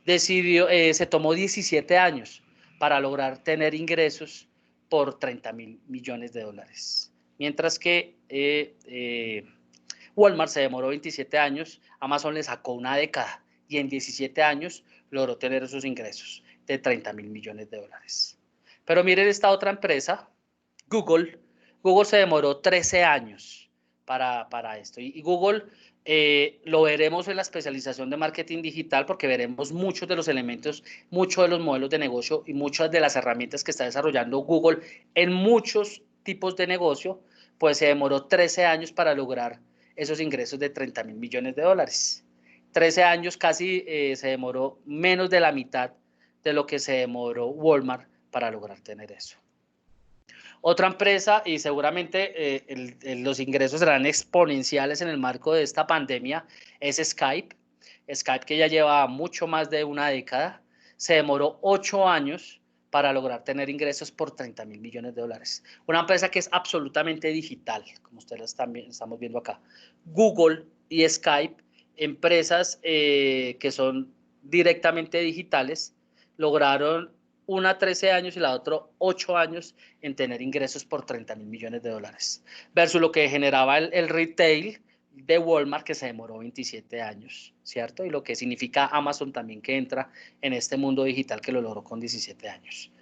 se tomó 17 años para lograr tener ingresos por 30.000 millones de dólares. Mientras que Walmart se demoró 27 años, Amazon le sacó una década y en 17 años logró tener esos ingresos de 30.000 millones de dólares. Pero miren esta otra empresa, Google. Google se demoró 13 años para esto. Y Google lo veremos en la especialización de marketing digital, porque veremos muchos de los elementos, muchos de los modelos de negocio y muchas de las herramientas que está desarrollando Google en muchos tipos de negocio, pues se demoró 13 años para lograr esos ingresos de 30.000 millones de dólares. 13 años casi se demoró menos de la mitad de lo que se demoró Walmart para lograr tener eso. Otra empresa, y seguramente los ingresos serán exponenciales en el marco de esta pandemia, es Skype. Skype, que ya lleva mucho más de una década, se demoró 8 años para lograr tener ingresos por 30.000 millones de dólares. Una empresa que es absolutamente digital, como ustedes también estamos viendo acá. Google y Skype, empresas que son directamente digitales, lograron una 13 años y la otra 8 años en tener ingresos por 30.000 millones de dólares, versus lo que generaba el retail de Walmart, que se demoró 27 años, ¿cierto? Y lo que significa Amazon también, que entra en este mundo digital, que lo logró con 17 años.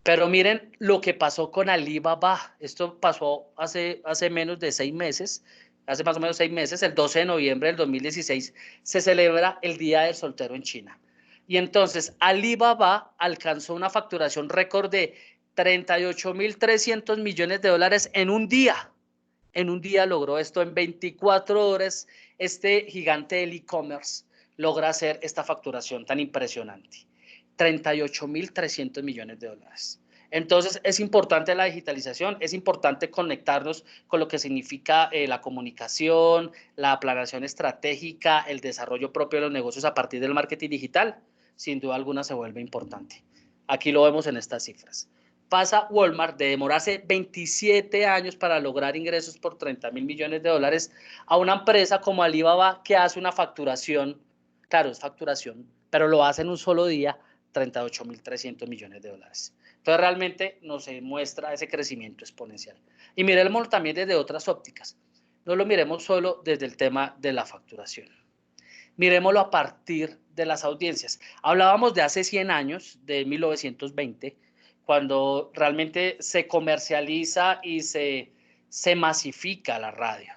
Pero miren lo que pasó con Alibaba. Esto pasó hace menos de 6 meses, hace más o menos 6 meses, el 12 de noviembre del 2016, se celebra el Día del Soltero en China. Y entonces Alibaba alcanzó una facturación récord de 38.300 millones de dólares en un día. En un día logró esto, en 24 horas, este gigante del e-commerce logra hacer esta facturación tan impresionante. 38.300 millones de dólares. Entonces, es importante la digitalización, es importante conectarnos con lo que significa la comunicación, la planeación estratégica, el desarrollo propio de los negocios a partir del marketing digital. Sin duda alguna se vuelve importante. Aquí lo vemos en estas cifras. Pasa Walmart de demorarse 27 años para lograr ingresos por 30.000 millones de dólares a una empresa como Alibaba, que hace una facturación, claro, es facturación, pero lo hace en un solo día, 38.300 millones de dólares. Entonces realmente nos muestra ese crecimiento exponencial. Y miremoslo también desde otras ópticas. No lo miremos solo desde el tema de la facturación. Miremoslo a partir de las audiencias. Hablábamos de hace 100 años, de 1920, cuando realmente se comercializa y se se masifica la radio.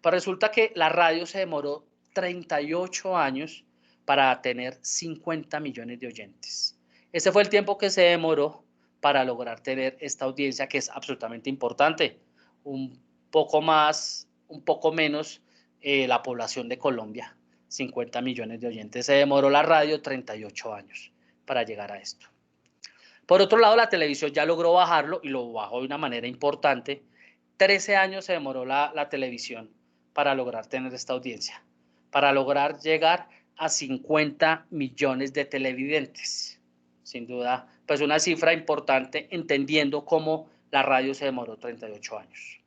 Pero resulta que la radio se demoró 38 años para tener 50 millones de oyentes. Ese fue el tiempo que se demoró para lograr tener esta audiencia que es absolutamente importante. Un poco más, un poco menos la población de Colombia, 50 millones de oyentes. Se demoró la radio 38 años para llegar a esto. Por otro lado, la televisión ya logró bajarlo y lo bajó de una manera importante. 13 años se demoró la televisión para lograr tener esta audiencia, para lograr llegar a 50 millones de televidentes. Sin duda, pues una cifra importante, entendiendo cómo la radio se demoró 38 años.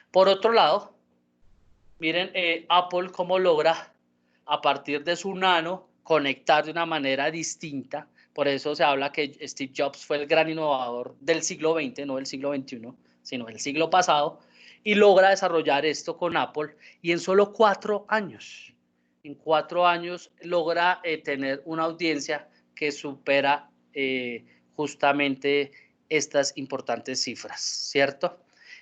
Por otro lado, miren Apple cómo logra, a partir de su nano, conectar de una manera distinta. Por eso se habla que Steve Jobs fue el gran innovador del siglo XX, no del siglo XXI, sino del siglo pasado, y logra desarrollar esto con Apple, y en solo 4 años, en 4 años logra tener una audiencia que supera justamente estas importantes cifras, ¿cierto?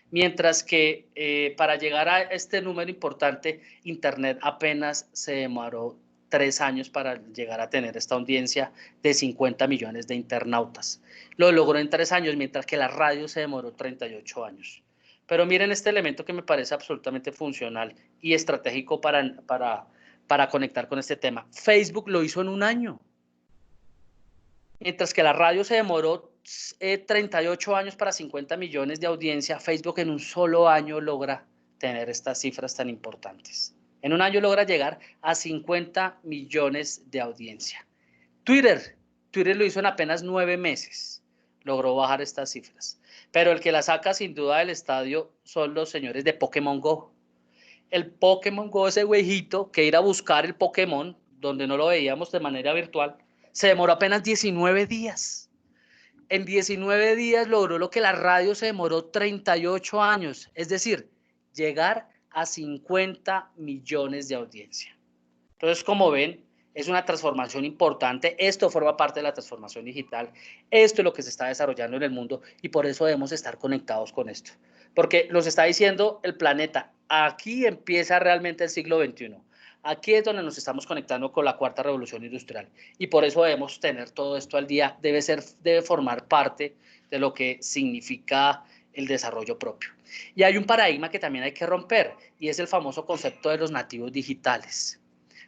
Mientras que para llegar a este número importante, Internet apenas se demoró 3 años para llegar a tener esta audiencia de 50 millones de internautas. Lo logró en 3 años, mientras que la radio se demoró 38 años. Pero miren este elemento que me parece absolutamente funcional y estratégico para conectar con este tema. Facebook lo hizo en 1 año. Mientras que la radio se demoró 38 años para 50 millones de audiencia, Facebook en un solo año logra tener estas cifras tan importantes. En 1 año logra llegar a 50 millones de audiencia. Twitter lo hizo en apenas 9 meses, logró bajar estas cifras. Pero el que la saca sin duda del estadio son los señores de Pokémon Go. El Pokémon Go, ese güeyito que ir a buscar el Pokémon, donde no lo veíamos de manera virtual, se demoró apenas 19 días. En 19 días logró lo que la radio se demoró 38 años, es decir, llegar a 50 millones de audiencia. Entonces, como ven, es una transformación importante. Esto forma parte de la transformación digital. Esto es lo que se está desarrollando en el mundo y por eso debemos estar conectados con esto. Porque nos está diciendo el planeta, aquí empieza realmente el siglo XXI. Aquí es donde nos estamos conectando con la 4ª revolución industrial y por eso debemos tener todo esto al día. Debe formar parte de lo que significa el desarrollo propio. Y hay un paradigma que también hay que romper y es el famoso concepto de los nativos digitales.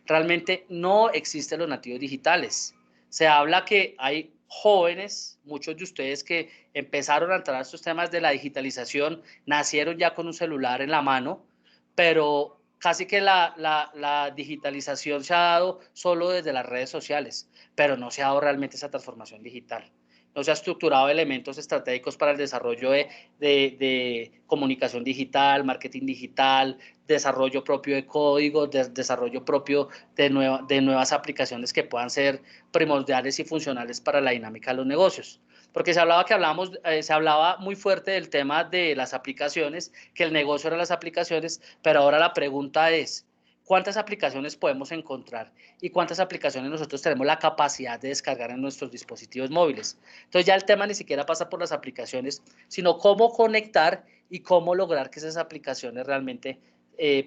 Realmente no existen los nativos digitales. Se habla que hay jóvenes, muchos de ustedes que empezaron a entrar a estos temas de la digitalización, nacieron ya con un celular en la mano, pero casi que la digitalización se ha dado solo desde las redes sociales, pero no se ha dado realmente esa transformación digital. No se ha estructurado elementos estratégicos para el desarrollo de comunicación digital, marketing digital, desarrollo propio de código, desarrollo propio de nuevas aplicaciones que puedan ser primordiales y funcionales para la dinámica de los negocios. Porque se hablaba muy fuerte del tema de las aplicaciones, que el negocio eran las aplicaciones, pero ahora la pregunta es, ¿cuántas aplicaciones podemos encontrar y cuántas aplicaciones nosotros tenemos la capacidad de descargar en nuestros dispositivos móviles? Entonces ya el tema ni siquiera pasa por las aplicaciones, sino cómo conectar y cómo lograr que esas aplicaciones realmente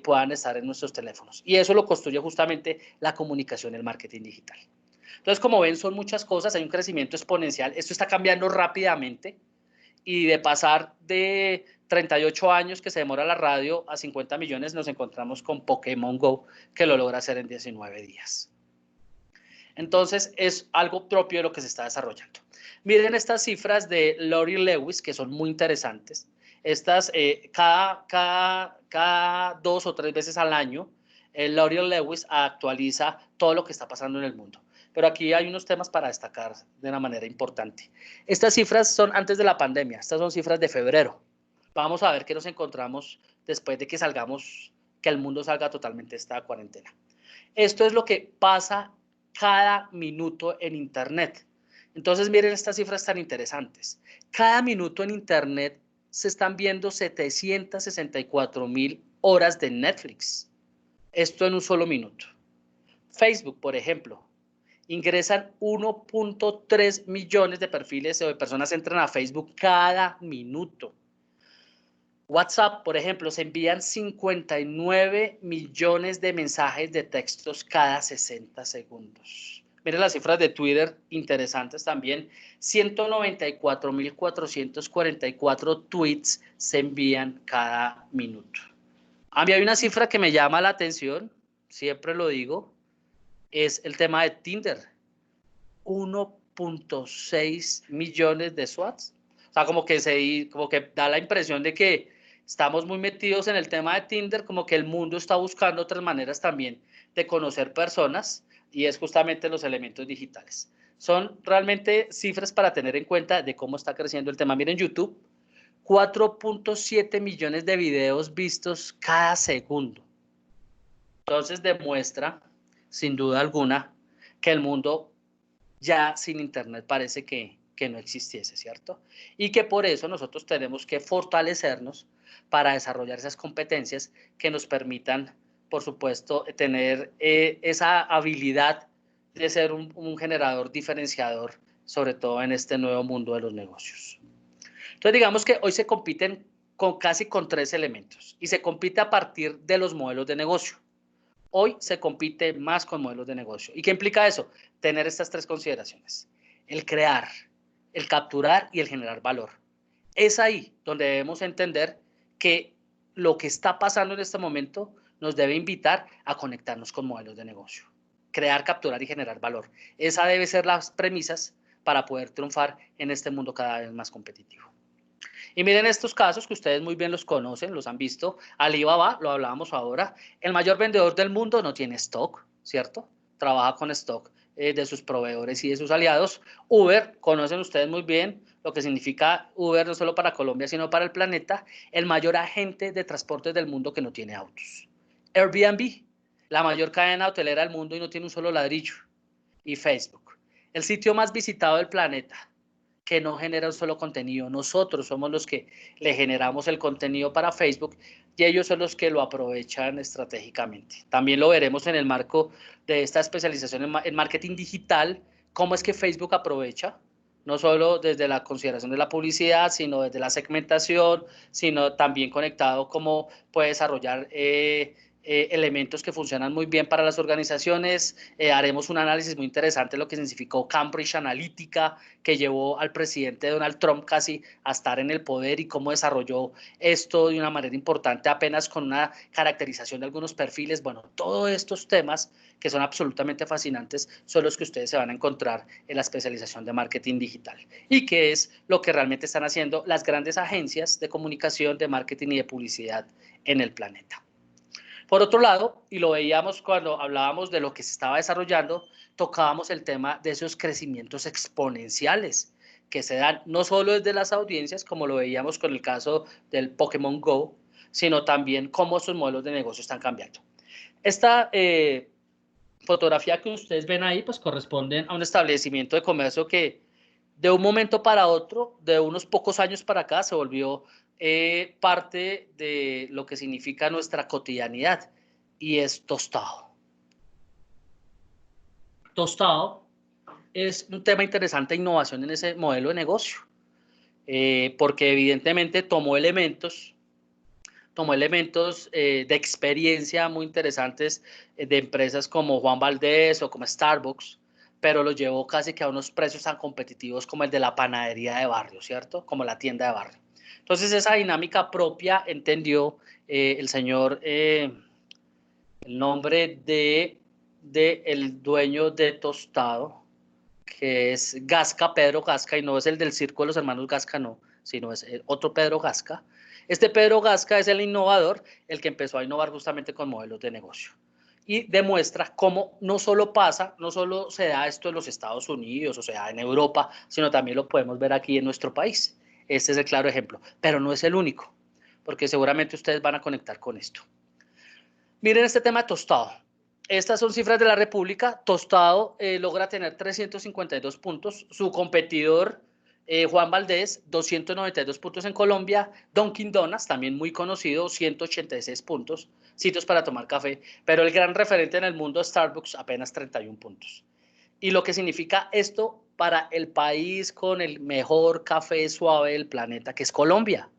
puedan estar en nuestros teléfonos. Y eso lo construye justamente la comunicación y el marketing digital. Entonces, como ven, son muchas cosas, hay un crecimiento exponencial, esto está cambiando rápidamente y de pasar de 38 años que se demora la radio a 50 millones, nos encontramos con Pokémon Go, que lo logra hacer en 19 días. Entonces, es algo propio de lo que se está desarrollando. Miren estas cifras de Lori Lewis, que son muy interesantes. Estas, cada 2 o 3 veces al año, Lori Lewis actualiza todo lo que está pasando en el mundo. Pero aquí hay unos temas para destacar de una manera importante. Estas cifras son antes de la pandemia, estas son cifras de febrero. Vamos a ver qué nos encontramos después de que salgamos, que el mundo salga totalmente de esta cuarentena. Esto es lo que pasa cada minuto en Internet. Entonces, miren estas cifras tan interesantes. Cada minuto en Internet se están viendo 764.000 horas de Netflix. Esto en un solo minuto. Facebook, por ejemplo, ingresan 1.3 millones de perfiles o de personas entran a Facebook cada minuto. WhatsApp, por ejemplo, se envían 59 millones de mensajes de textos cada 60 segundos. Miren las cifras de Twitter, interesantes también. 194.444 tweets se envían cada minuto. A mí hay una cifra que me llama la atención, siempre lo digo, es el tema de Tinder. 1.6 millones de swats. O sea, como que da la impresión de que estamos muy metidos en el tema de Tinder, como que el mundo está buscando otras maneras también de conocer personas, y es justamente los elementos digitales. Son realmente cifras para tener en cuenta de cómo está creciendo el tema. Miren YouTube, 4.7 millones de videos vistos cada segundo. Entonces demuestra, sin duda alguna, que el mundo ya sin Internet parece que no existiese, ¿cierto? Y que por eso nosotros tenemos que fortalecernos para desarrollar esas competencias que nos permitan, por supuesto, tener esa habilidad de ser un generador diferenciador, sobre todo en este nuevo mundo de los negocios. Entonces, digamos que hoy se compiten casi con 3 elementos y se compite a partir de los modelos de negocio. Hoy se compite más con modelos de negocio. ¿Y qué implica eso? Tener estas 3 consideraciones. El crear, el capturar y el generar valor. Es ahí donde debemos entender que lo que está pasando en este momento nos debe invitar a conectarnos con modelos de negocio. Crear, capturar y generar valor. Esa debe ser las premisas para poder triunfar en este mundo cada vez más competitivo. Y miren estos casos que ustedes muy bien los conocen, los han visto. Alibaba, lo hablábamos ahora, el mayor vendedor del mundo no tiene stock, ¿cierto? Trabaja con stock de sus proveedores y de sus aliados. Uber, conocen ustedes muy bien lo que significa Uber no solo para Colombia, sino para el planeta, el mayor agente de transporte del mundo que no tiene autos. Airbnb, la mayor cadena hotelera del mundo y no tiene un solo ladrillo. Y Facebook, el sitio más visitado del planeta, que no genera un solo contenido. Nosotros somos los que le generamos el contenido para Facebook y ellos son los que lo aprovechan estratégicamente. También lo veremos en el marco de esta especialización en marketing digital, cómo es que Facebook aprovecha, no solo desde la consideración de la publicidad, sino desde la segmentación, sino también conectado cómo puede desarrollar elementos que funcionan muy bien para las organizaciones. Haremos un análisis muy interesante de lo que significó Cambridge Analytica, que llevó al presidente Donald Trump casi a estar en el poder, y cómo desarrolló esto de una manera importante apenas con una caracterización de algunos perfiles. Bueno, todos estos temas que son absolutamente fascinantes son los que ustedes se van a encontrar en la especialización de marketing digital, y que es lo que realmente están haciendo las grandes agencias de comunicación, de marketing y de publicidad en el planeta. Por otro lado, y lo veíamos cuando hablábamos de lo que se estaba desarrollando, tocábamos el tema de esos crecimientos exponenciales que se dan no solo desde las audiencias, como lo veíamos con el caso del Pokémon Go, sino también cómo esos modelos de negocio están cambiando. Esta fotografía que ustedes ven ahí, pues corresponde a un establecimiento de comercio que de un momento para otro, de unos pocos años para acá, se volvió parte de lo que significa nuestra cotidianidad, y es Tostado. Tostado es un tema interesante de innovación en ese modelo de negocio, porque evidentemente tomó elementos de experiencia muy interesantes de empresas como Juan Valdez o como Starbucks, pero lo llevó casi que a unos precios tan competitivos como el de la panadería de barrio, ¿cierto? Como la tienda de barrio. Entonces, esa dinámica propia entendió el señor, el nombre el dueño de Tostado, que es Gasca, Pedro Gasca, y no es el del circo de los hermanos Gasca, no, sino es otro Pedro Gasca. Este Pedro Gasca es el innovador, el que empezó a innovar justamente con modelos de negocio. Y demuestra cómo no solo se da esto en los Estados Unidos o se da en Europa, sino también lo podemos ver aquí en nuestro país. Este es el claro ejemplo, pero no es el único, porque seguramente ustedes van a conectar con esto. Miren este tema de Tostado. Estas son cifras de la República. Tostado logra tener 352 puntos. Su competidor, Juan Valdez, 292 puntos en Colombia. Dunkin' Donuts, también muy conocido, 186 puntos. Sitios para tomar café. Pero el gran referente en el mundo, Starbucks, apenas 31 puntos. Y lo que significa esto para el país con el mejor café suave del planeta, que es Colombia.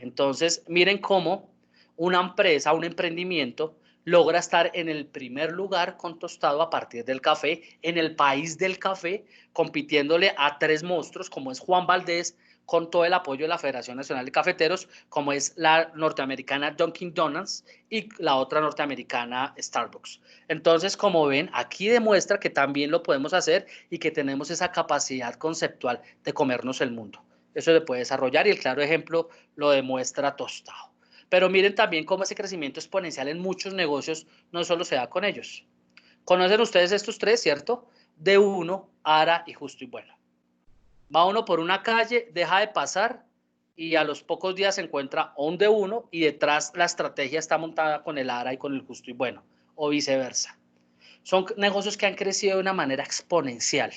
Entonces, miren cómo una empresa, un emprendimiento, logra estar en el primer lugar con Tostado a partir del café, en el país del café, compitiéndole a 3 monstruos, como es Juan Valdez, con todo el apoyo de la Federación Nacional de Cafeteros, como es la norteamericana Dunkin' Donuts y la otra norteamericana Starbucks. Entonces, como ven, aquí demuestra que también lo podemos hacer y que tenemos esa capacidad conceptual de comernos el mundo. Eso se puede desarrollar y el claro ejemplo lo demuestra Tostado. Pero miren también cómo ese crecimiento exponencial en muchos negocios no solo se da con ellos. ¿Conocen ustedes estos 3, cierto? D1, ARA y Justo y Bueno. Va uno por una calle, deja de pasar y a los pocos días se encuentra un D1 y detrás la estrategia está montada con el ARA y con el Justo y Bueno, o viceversa. Son negocios que han crecido de una manera exponencial.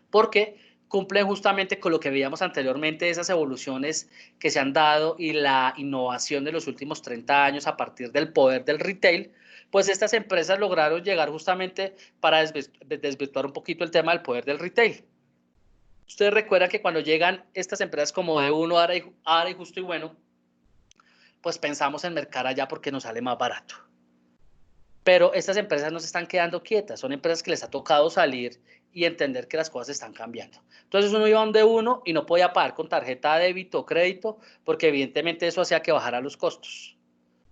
Porque cumplen justamente con lo que veíamos anteriormente, esas evoluciones que se han dado y la innovación de los últimos 30 años a partir del poder del retail, pues estas empresas lograron llegar justamente para desvirtuar un poquito el tema del poder del retail. Ustedes recuerdan que cuando llegan estas empresas como D1, ARA y Justo y Bueno, pues pensamos en mercar allá porque nos sale más barato. Pero estas empresas no se están quedando quietas, son empresas que les ha tocado salir y entender que las cosas están cambiando. Entonces uno iba donde uno y no podía pagar con tarjeta de débito o crédito porque evidentemente eso hacía que bajara los costos,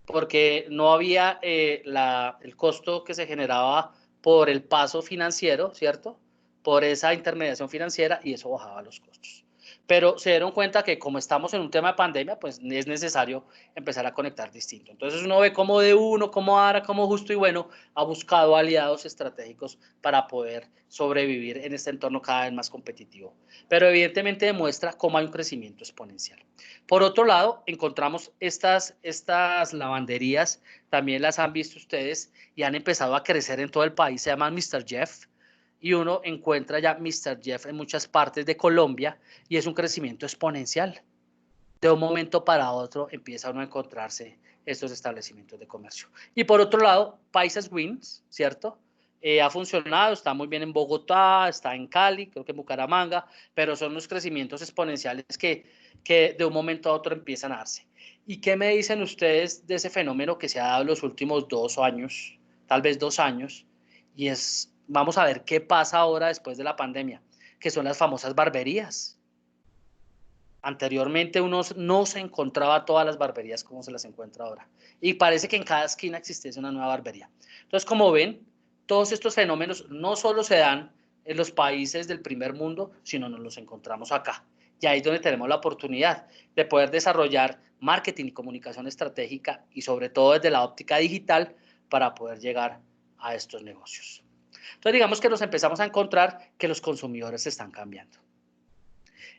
porque no había el costo que se generaba por el paso financiero, ¿cierto? Por esa intermediación financiera y eso bajaba los costos. Pero se dieron cuenta que como estamos en un tema de pandemia, pues es necesario empezar a conectar distinto. Entonces uno ve cómo D1, cómo ARA, cómo Justo y Bueno ha buscado aliados estratégicos para poder sobrevivir en este entorno cada vez más competitivo. Pero evidentemente demuestra cómo hay un crecimiento exponencial. Por otro lado, encontramos estas lavanderías, también las han visto ustedes y han empezado a crecer en todo el país, se llaman Mr. Jeff. Y uno encuentra ya Mr. Jeff en muchas partes de Colombia y es un crecimiento exponencial. De un momento para otro empieza uno a encontrarse estos establecimientos de comercio. Y por otro lado, Paisas Wings, ¿cierto? Ha funcionado, está muy bien en Bogotá, está en Cali, creo que en Bucaramanga, pero son los crecimientos exponenciales que de un momento a otro empiezan a darse. ¿Y qué me dicen ustedes de ese fenómeno que se ha dado en los últimos 2 años, tal vez 2 años? Y es, vamos a ver qué pasa ahora después de la pandemia, que son las famosas barberías. Anteriormente uno no se encontraba todas las barberías como se las encuentra ahora. Y parece que en cada esquina existiese una nueva barbería. Entonces, como ven, todos estos fenómenos no solo se dan en los países del primer mundo, sino nos los encontramos acá. Y ahí es donde tenemos la oportunidad de poder desarrollar marketing y comunicación estratégica y sobre todo desde la óptica digital para poder llegar a estos negocios. Entonces, digamos que nos empezamos a encontrar que los consumidores están cambiando.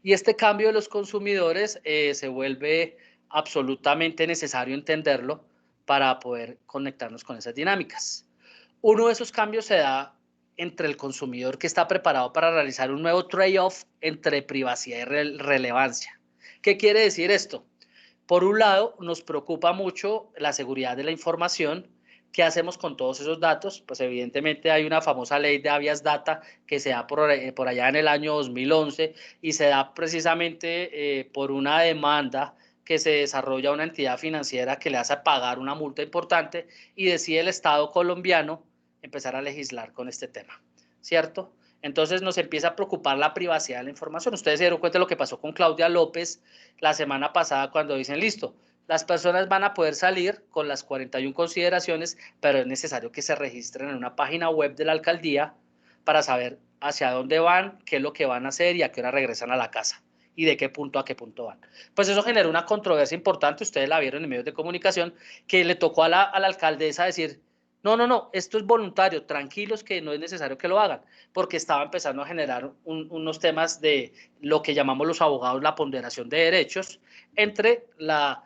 Y este cambio de los consumidores se vuelve absolutamente necesario entenderlo para poder conectarnos con esas dinámicas. Uno de esos cambios se da entre el consumidor que está preparado para realizar un nuevo trade-off entre privacidad y relevancia. ¿Qué quiere decir esto? Por un lado, nos preocupa mucho la seguridad de la información. ¿Qué hacemos con todos esos datos? Pues evidentemente hay una famosa ley de habeas data que se da por allá en el año 2011 y se da precisamente por una demanda que se desarrolla una entidad financiera que le hace pagar una multa importante y decide el Estado colombiano empezar a legislar con este tema, ¿cierto? Entonces nos empieza a preocupar la privacidad de la información. Ustedes se dieron cuenta de lo que pasó con Claudia López la semana pasada cuando dicen, listo, las personas van a poder salir con las 41 consideraciones, pero es necesario que se registren en una página web de la alcaldía para saber hacia dónde van, qué es lo que van a hacer y a qué hora regresan a la casa y de qué punto a qué punto van. Pues eso generó una controversia importante, ustedes la vieron en medios de comunicación, que le tocó a la alcaldesa decir, no, esto es voluntario, tranquilos que no es necesario que lo hagan, porque estaba empezando a generar unos temas de lo que llamamos los abogados la ponderación de derechos entre la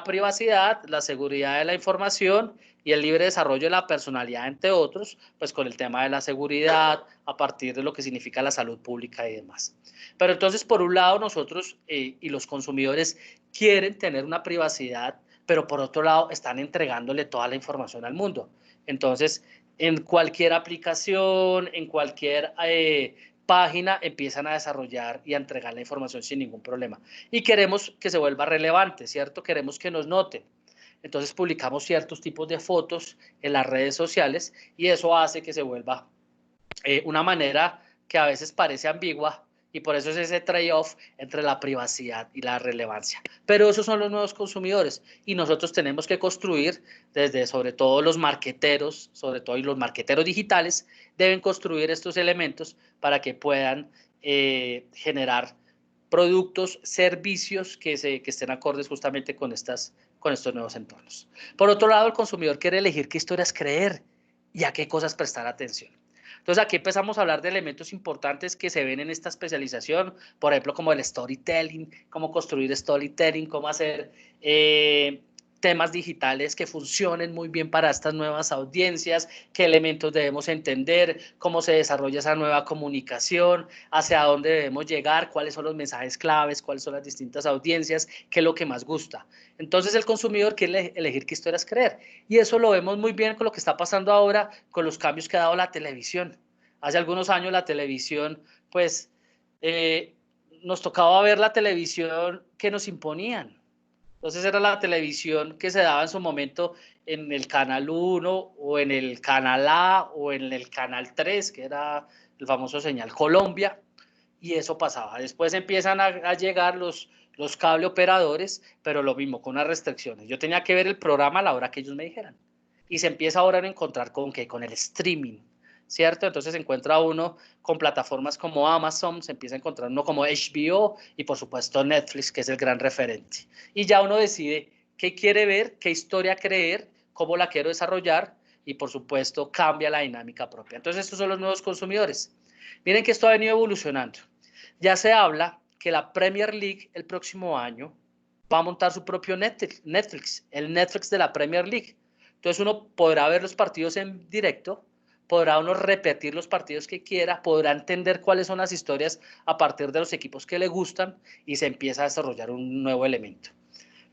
privacidad, la seguridad de la información y el libre desarrollo de la personalidad, entre otros, pues con el tema de la seguridad, a partir de lo que significa la salud pública y demás. Pero entonces, por un lado, nosotros y los consumidores quieren tener una privacidad, pero por otro lado, están entregándole toda la información al mundo. Entonces, en cualquier aplicación, en cualquier página empiezan a desarrollar y a entregar la información sin ningún problema. Y queremos que se vuelva relevante, ¿cierto? Queremos que nos noten. Entonces publicamos ciertos tipos de fotos en las redes sociales y eso hace que se vuelva una manera que a veces parece ambigua y por eso es ese trade-off entre la privacidad y la relevancia. Pero esos son los nuevos consumidores y nosotros tenemos que construir desde sobre todo los marqueteros, sobre todo y los marqueteros digitales, deben construir estos elementos para que puedan generar productos, servicios que estén acordes justamente con estos nuevos entornos. Por otro lado, el consumidor quiere elegir qué historias creer y a qué cosas prestar atención. Entonces aquí empezamos a hablar de elementos importantes que se ven en esta especialización, por ejemplo, como el storytelling, cómo construir storytelling, cómo hacer temas digitales que funcionen muy bien para estas nuevas audiencias, qué elementos debemos entender, cómo se desarrolla esa nueva comunicación, hacia dónde debemos llegar, cuáles son los mensajes claves, cuáles son las distintas audiencias, qué es lo que más gusta. Entonces el consumidor quiere elegir qué historias creer y eso lo vemos muy bien con lo que está pasando ahora con los cambios que ha dado la televisión. Hace algunos años la televisión, pues, nos tocaba ver la televisión que nos imponían. Entonces era la televisión que se daba en su momento en el Canal 1 o en el Canal A o en el Canal 3, que era el famoso Señal Colombia, y eso pasaba. Después empiezan a llegar los cable operadores, pero lo mismo, con unas restricciones. Yo tenía que ver el programa a la hora que ellos me dijeran. Y se empieza ahora a encontrar con ¿qué? Con el streaming, ¿cierto? Entonces se encuentra uno con plataformas como Amazon, se empieza a encontrar uno como HBO y por supuesto Netflix, que es el gran referente. Y ya uno decide qué quiere ver, qué historia creer, cómo la quiero desarrollar y por supuesto cambia la dinámica propia. Entonces estos son los nuevos consumidores. Miren que esto ha venido evolucionando. Ya se habla que la Premier League el próximo año va a montar su propio Netflix, el Netflix de la Premier League. Entonces uno podrá ver los partidos en directo, podrá uno repetir los partidos que quiera, podrá entender cuáles son las historias a partir de los equipos que le gustan y se empieza a desarrollar un nuevo elemento.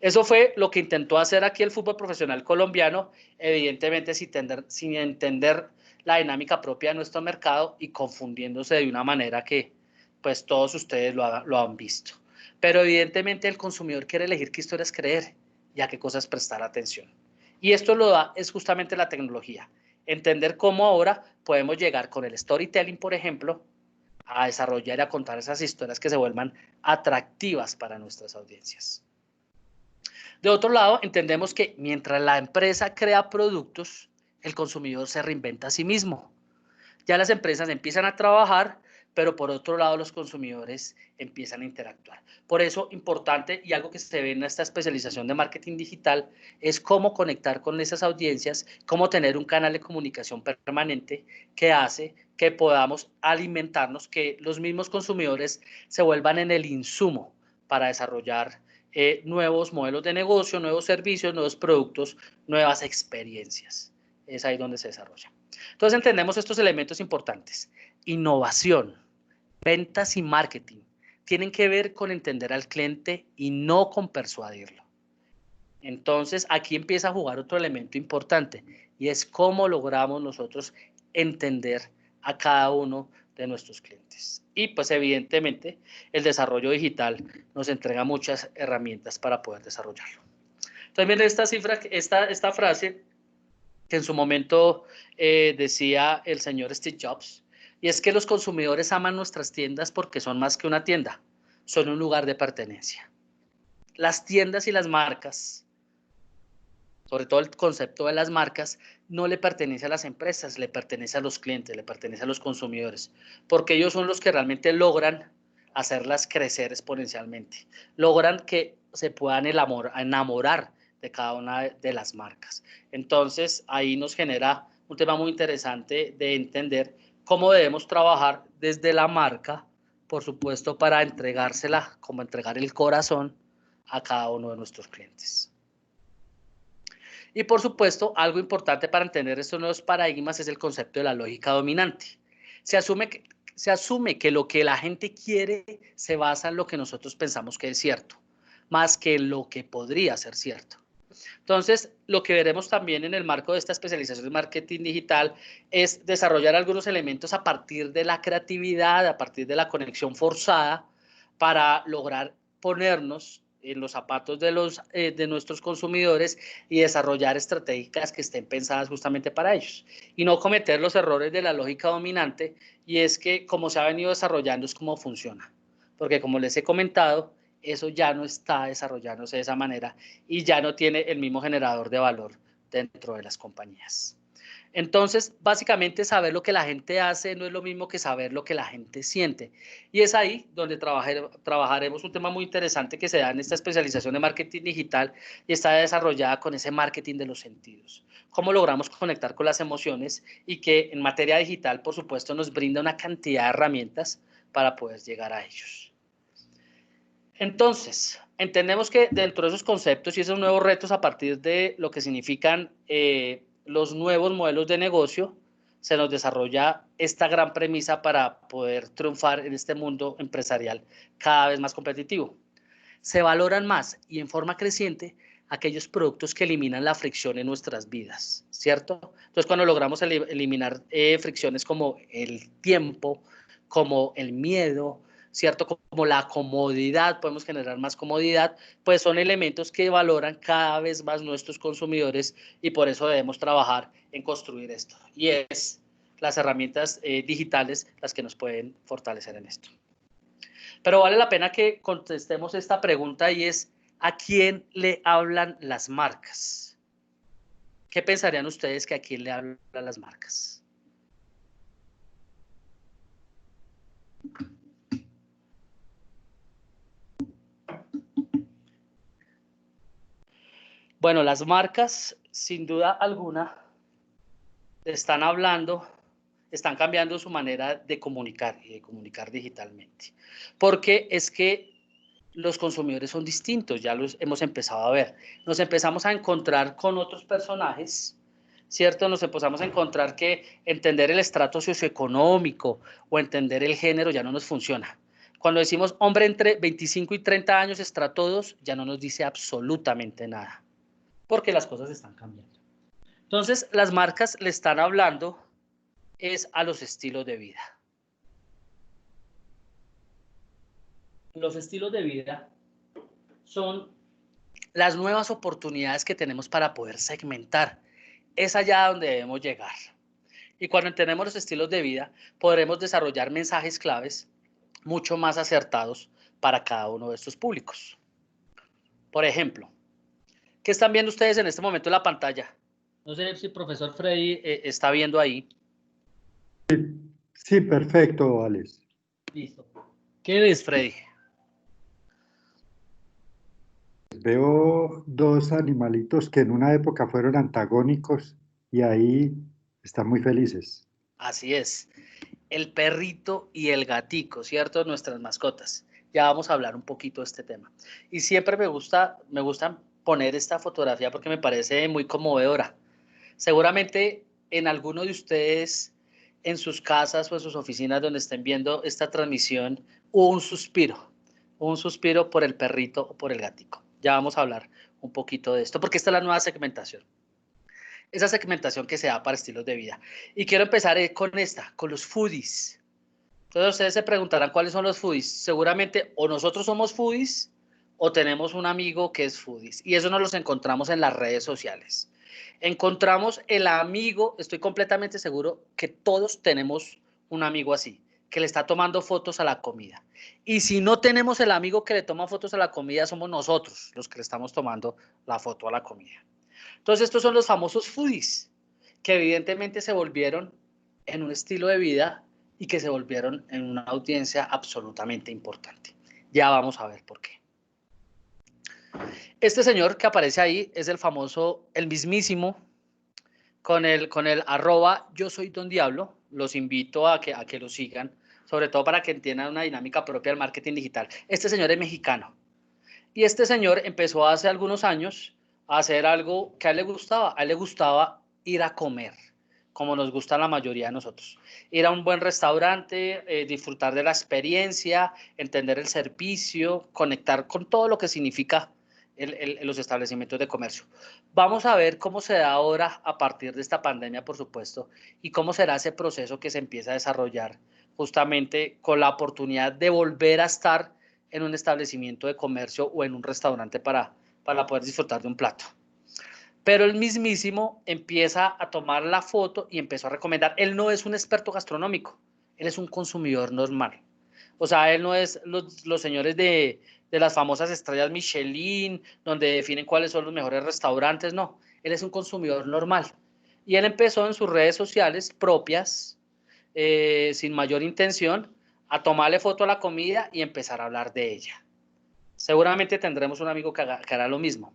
Eso fue lo que intentó hacer aquí el fútbol profesional colombiano, evidentemente sin entender la dinámica propia de nuestro mercado y confundiéndose de una manera que pues todos ustedes lo han visto. Pero evidentemente el consumidor quiere elegir qué historias creer y a qué cosas prestar atención. Y esto lo da es justamente la tecnología. Entender cómo ahora podemos llegar con el storytelling, por ejemplo, a desarrollar y a contar esas historias que se vuelvan atractivas para nuestras audiencias. De otro lado, entendemos que mientras la empresa crea productos, el consumidor se reinventa a sí mismo. Ya las empresas empiezan a trabajar, pero por otro lado los consumidores empiezan a interactuar. Por eso, importante y algo que se ve en esta especialización de marketing digital es cómo conectar con esas audiencias, cómo tener un canal de comunicación permanente que hace que podamos alimentarnos, que los mismos consumidores se vuelvan en el insumo para desarrollar nuevos modelos de negocio, nuevos servicios, nuevos productos, nuevas experiencias. Es ahí donde se desarrolla. Entonces entendemos estos elementos importantes. Innovación, ventas y marketing tienen que ver con entender al cliente y no con persuadirlo. Entonces aquí empieza a jugar otro elemento importante y es cómo logramos nosotros entender a cada uno de nuestros clientes. Y pues evidentemente el desarrollo digital nos entrega muchas herramientas para poder desarrollarlo. Entonces miren esta frase que en su momento decía el señor Steve Jobs, y es que los consumidores aman nuestras tiendas porque son más que una tienda, son un lugar de pertenencia. Las tiendas y las marcas, sobre todo el concepto de las marcas, no le pertenece a las empresas, le pertenece a los clientes, le pertenece a los consumidores, porque ellos son los que realmente logran hacerlas crecer exponencialmente, logran que se puedan enamorar de cada una de las marcas. Entonces, ahí nos genera un tema muy interesante de entender cómo debemos trabajar desde la marca, por supuesto, para entregársela, como entregar el corazón a cada uno de nuestros clientes. Y por supuesto, algo importante para entender estos nuevos paradigmas es el concepto de la lógica dominante. Se asume que lo que la gente quiere se basa en lo que nosotros pensamos que es cierto, más que en lo que podría ser cierto. Entonces, lo que veremos también en el marco de esta especialización en marketing digital es desarrollar algunos elementos a partir de la creatividad, a partir de la conexión forzada, para lograr ponernos en los zapatos de nuestros consumidores y desarrollar estrategias que estén pensadas justamente para ellos. Y no cometer los errores de la lógica dominante, y es que como se ha venido desarrollando es como funciona. Porque como les he comentado, eso ya no está desarrollándose de esa manera y ya no tiene el mismo generador de valor dentro de las compañías. Entonces, básicamente saber lo que la gente hace no es lo mismo que saber lo que la gente siente. Y es ahí donde trabajaremos un tema muy interesante que se da en esta especialización de marketing digital y está desarrollada con ese marketing de los sentidos. Cómo logramos conectar con las emociones y que en materia digital, por supuesto, nos brinda una cantidad de herramientas para poder llegar a ellos. Entonces, entendemos que dentro de esos conceptos y esos nuevos retos a partir de lo que significan los nuevos modelos de negocio, se nos desarrolla esta gran premisa para poder triunfar en este mundo empresarial cada vez más competitivo. Se valoran más y en forma creciente aquellos productos que eliminan la fricción en nuestras vidas, ¿cierto? Entonces, cuando logramos eliminar fricciones como el tiempo, como el miedo, ¿cierto? Como la comodidad, podemos generar más comodidad, pues son elementos que valoran cada vez más nuestros consumidores y por eso debemos trabajar en construir esto. Y es las herramientas digitales las que nos pueden fortalecer en esto. Pero vale la pena que contestemos esta pregunta y es, ¿a quién le hablan las marcas? ¿Qué pensarían ustedes que a quién le hablan las marcas? Bueno, las marcas, sin duda alguna, están hablando, están cambiando su manera de comunicar y de comunicar digitalmente. Porque es que los consumidores son distintos, ya los hemos empezado a ver. Nos empezamos a encontrar con otros personajes, ¿cierto? Nos empezamos a encontrar que entender el estrato socioeconómico o entender el género ya no nos funciona. Cuando decimos hombre entre 25 y 30 años, estrato 2, ya no nos dice absolutamente nada, porque las cosas están cambiando. Entonces, las marcas le están hablando es a los estilos de vida. Los estilos de vida son las nuevas oportunidades que tenemos para poder segmentar. Es allá donde debemos llegar. Y cuando entendemos los estilos de vida, podremos desarrollar mensajes claves mucho más acertados para cada uno de estos públicos. Por ejemplo, ¿qué están viendo ustedes en este momento en la pantalla? No sé si el profesor Freddy está viendo ahí. Sí, perfecto, Alex. Listo. ¿Qué ves, Freddy? Veo dos animalitos que en una época fueron antagónicos y ahí están muy felices. Así es. El perrito y el gatico, ¿cierto? Nuestras mascotas. Ya vamos a hablar un poquito de este tema. Y siempre me gusta poner esta fotografía porque me parece muy conmovedora. Seguramente en alguno de ustedes, en sus casas o en sus oficinas donde estén viendo esta transmisión, hubo un suspiro por el perrito o por el gatico. Ya vamos a hablar un poquito de esto, porque esta es la nueva segmentación. Esa segmentación que se da para estilos de vida. Y quiero empezar con los foodies. Entonces ustedes se preguntarán cuáles son los foodies. Seguramente o nosotros somos foodies o tenemos un amigo que es foodies. Y eso nos los encontramos en las redes sociales. Encontramos el amigo, estoy completamente seguro que todos tenemos un amigo así, que le está tomando fotos a la comida. Y si no tenemos el amigo que le toma fotos a la comida, somos nosotros los que le estamos tomando la foto a la comida. Entonces estos son los famosos foodies, que evidentemente se volvieron en un estilo de vida y que se volvieron en una audiencia absolutamente importante. Ya vamos a ver por qué. Este señor que aparece ahí es el famoso, el mismísimo, con el @ yo soy Don Diablo. Los invito a que lo sigan, sobre todo para que entiendan una dinámica propia del marketing digital. Este señor es mexicano y este señor empezó hace algunos años a hacer algo que a él le gustaba. A él le gustaba ir a comer, como nos gusta a la mayoría de nosotros. Ir a un buen restaurante, disfrutar de la experiencia, entender el servicio, conectar con todo lo que significa los establecimientos de comercio. Vamos a ver cómo se da ahora a partir de esta pandemia, por supuesto, y cómo será ese proceso que se empieza a desarrollar justamente con la oportunidad de volver a estar en un establecimiento de comercio o en un restaurante para poder disfrutar de un plato. Pero él mismísimo empieza a tomar la foto y empezó a recomendar. Él no es un experto gastronómico, él es un consumidor normal. O sea, él no es los señores de las famosas estrellas Michelin, donde definen cuáles son los mejores restaurantes, no. Él es un consumidor normal. Y él empezó en sus redes sociales propias, sin mayor intención, a tomarle foto a la comida y empezar a hablar de ella. Seguramente tendremos un amigo que hará lo mismo.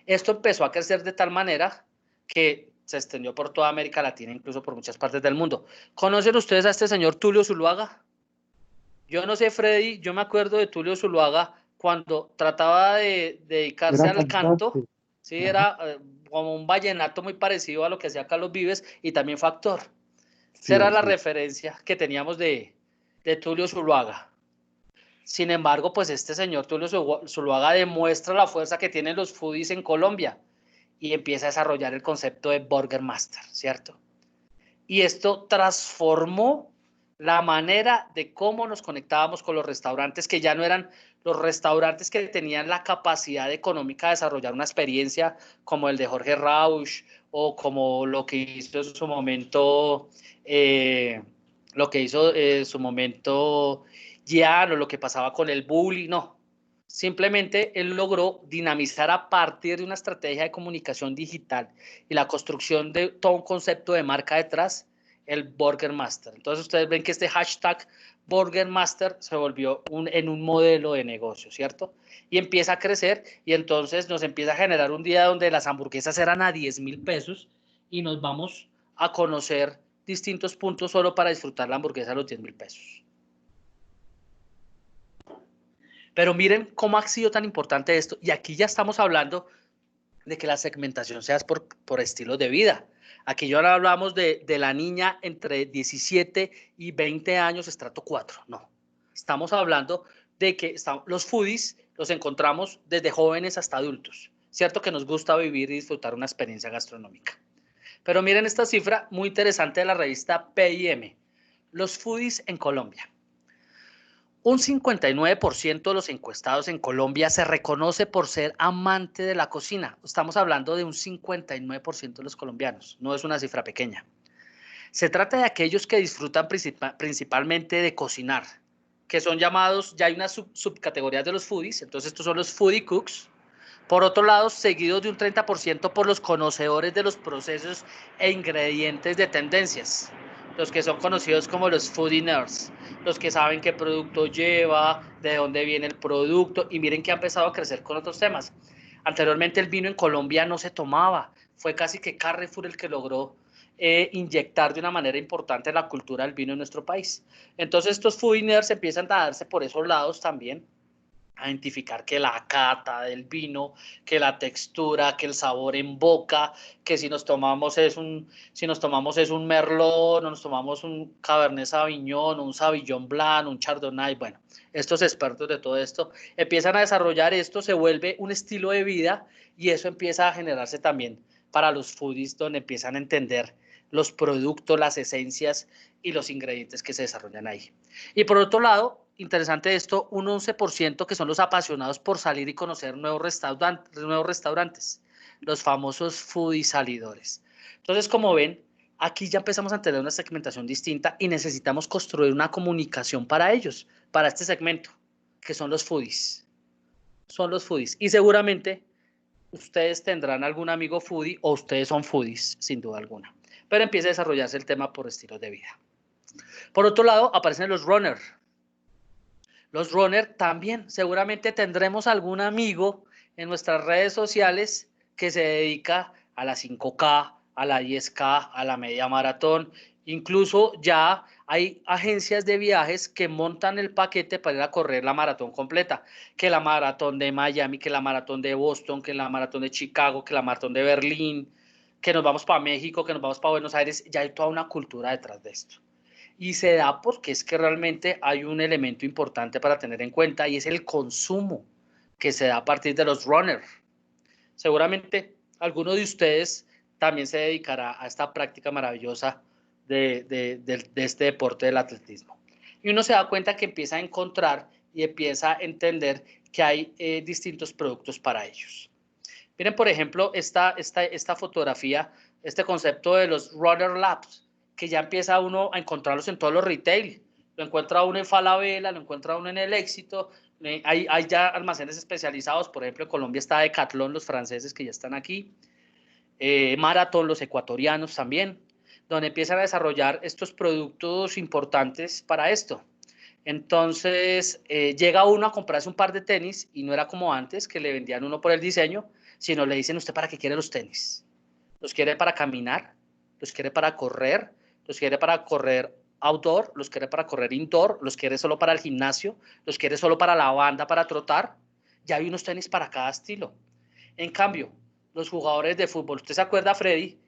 Esto empezó a crecer de tal manera que se extendió por toda América Latina, incluso por muchas partes del mundo. ¿Conocen ustedes a este señor Tulio Zuluaga? Yo no sé, Freddy, yo me acuerdo de Tulio Zuluaga cuando trataba de dedicarse al canto, sí, era como un vallenato muy parecido a lo que hacía Carlos Vives y también fue actor. Esa era la referencia que teníamos de Tulio Zuluaga. Sin embargo, pues este señor Tulio Zuluaga demuestra la fuerza que tienen los foodies en Colombia y empieza a desarrollar el concepto de Burger Master, ¿cierto? Y esto transformó la manera de cómo nos conectábamos con los restaurantes, que ya no eran los restaurantes que tenían la capacidad económica de desarrollar una experiencia como el de Jorge Rauch o como lo que hizo en su momento, Gian, o lo que pasaba con el bullying, no. Simplemente él logró dinamizar a partir de una estrategia de comunicación digital y la construcción de todo un concepto de marca detrás, el Burger Master. Entonces ustedes ven que este hashtag Burger Master se volvió en un modelo de negocio, ¿cierto? Y empieza a crecer y entonces nos empieza a generar un día donde las hamburguesas eran a 10.000 pesos y nos vamos a conocer distintos puntos solo para disfrutar la hamburguesa a los 10.000 pesos. Pero miren cómo ha sido tan importante esto. Y aquí ya estamos hablando de que la segmentación sea por estilos de vida. Aquí ya ahora hablamos de la niña entre 17 y 20 años, estrato 4. No, estamos hablando de que los foodies los encontramos desde jóvenes hasta adultos. Cierto que nos gusta vivir y disfrutar una experiencia gastronómica. Pero miren esta cifra muy interesante de la revista PIM. Los foodies en Colombia. Un 59% de los encuestados en Colombia se reconoce por ser amante de la cocina. Estamos hablando de un 59% de los colombianos, no es una cifra pequeña. Se trata de aquellos que disfrutan principalmente de cocinar, que son llamados, ya hay unas subcategorías de los foodies, entonces estos son los foodie cooks. Por otro lado, seguidos de un 30% por los conocedores de los procesos e ingredientes de tendencias, los que son conocidos como los foodie nerds, los que saben qué producto lleva, de dónde viene el producto, y miren que ha empezado a crecer con otros temas. Anteriormente el vino en Colombia no se tomaba, fue casi que Carrefour el que logró inyectar de una manera importante la cultura del vino en nuestro país. Entonces estos foodie nerds empiezan a darse por esos lados también, a identificar que la cata del vino, que la textura, que el sabor en boca, que si nos tomamos es un merlot, nos tomamos un cabernet sauvignon, un sauvignon blanc, un chardonnay. Bueno, estos expertos de todo esto empiezan a desarrollar esto, se vuelve un estilo de vida y eso empieza a generarse también para los foodies, donde empiezan a entender los productos, las esencias y los ingredientes que se desarrollan ahí. Y por otro lado, interesante esto, un 11% que son los apasionados por salir y conocer nuevos restaurantes, los famosos foodie salidores. Entonces, como ven, aquí ya empezamos a tener una segmentación distinta y necesitamos construir una comunicación para ellos, para este segmento, que son los foodies. Son los foodies. Y seguramente ustedes tendrán algún amigo foodie o ustedes son foodies, sin duda alguna. Pero empieza a desarrollarse el tema por estilos de vida. Por otro lado, aparecen los runners. Los runners también, seguramente tendremos algún amigo en nuestras redes sociales que se dedica a la 5K, a la 10K, a la media maratón. Incluso ya hay agencias de viajes que montan el paquete para ir a correr la maratón completa, que la maratón de Miami, que la maratón de Boston, que la maratón de Chicago, que la maratón de Berlín, que nos vamos para México, que nos vamos para Buenos Aires. Ya hay toda una cultura detrás de esto. Y se da porque es que realmente hay un elemento importante para tener en cuenta y es el consumo. que se da a partir de los runners. Seguramente alguno de ustedes también se dedicará a esta práctica maravillosa de este deporte del atletismo. Y uno se da cuenta que empieza a encontrar y empieza a entender que hay distintos productos para ellos. Miren, por ejemplo, esta fotografía, este concepto de los Runner Labs, que ya empieza uno a encontrarlos en todos los retail. Lo encuentra uno en Falabella, lo encuentra uno en El Éxito. Hay ya almacenes especializados, por ejemplo, en Colombia está Decathlon, los franceses que ya están aquí. Marathon, los ecuatorianos también, donde empiezan a desarrollar estos productos importantes para esto. Entonces, llega uno a comprarse un par de tenis y no era como antes, que le vendían uno por el diseño, sino le dicen, ¿usted para qué quiere los tenis? ¿Los quiere para caminar? ¿Los quiere para correr? ¿Los quiere para correr outdoor? ¿Los quiere para correr indoor? ¿Los quiere solo para el gimnasio? ¿Los quiere solo para la banda, para trotar? Ya hay unos tenis para cada estilo. En cambio, los jugadores de fútbol, ¿usted se acuerda, Freddy?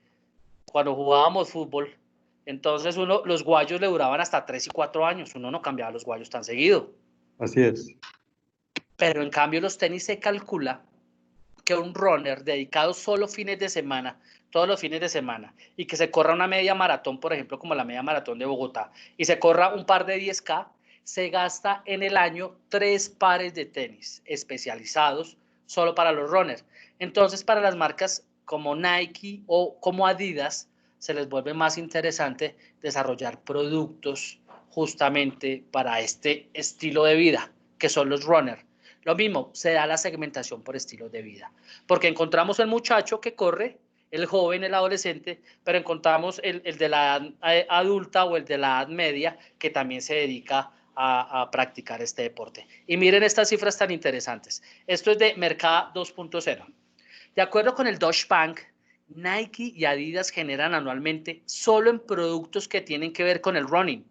Cuando jugábamos fútbol, entonces los guayos le duraban hasta 3 y 4 años, uno no cambiaba los guayos tan seguido. Así es. Pero en cambio los tenis se calcula que un runner dedicado solo fines de semana, todos los fines de semana, y que se corra una media maratón, por ejemplo, como la media maratón de Bogotá, y se corra un par de 10K, se gasta en el año 3 pares de tenis especializados solo para los runners. Entonces, para las marcas como Nike o como Adidas, se les vuelve más interesante desarrollar productos justamente para este estilo de vida, que son los runners. Lo mismo, se da la segmentación por estilo de vida, porque encontramos el muchacho que corre, el joven, el adolescente, pero encontramos el de la edad adulta o el de la edad media que también se dedica a practicar este deporte. Y miren estas cifras tan interesantes. Esto es de Mercado 2.0. De acuerdo con el Deutsche Bank, Nike y Adidas generan anualmente, solo en productos que tienen que ver con el running,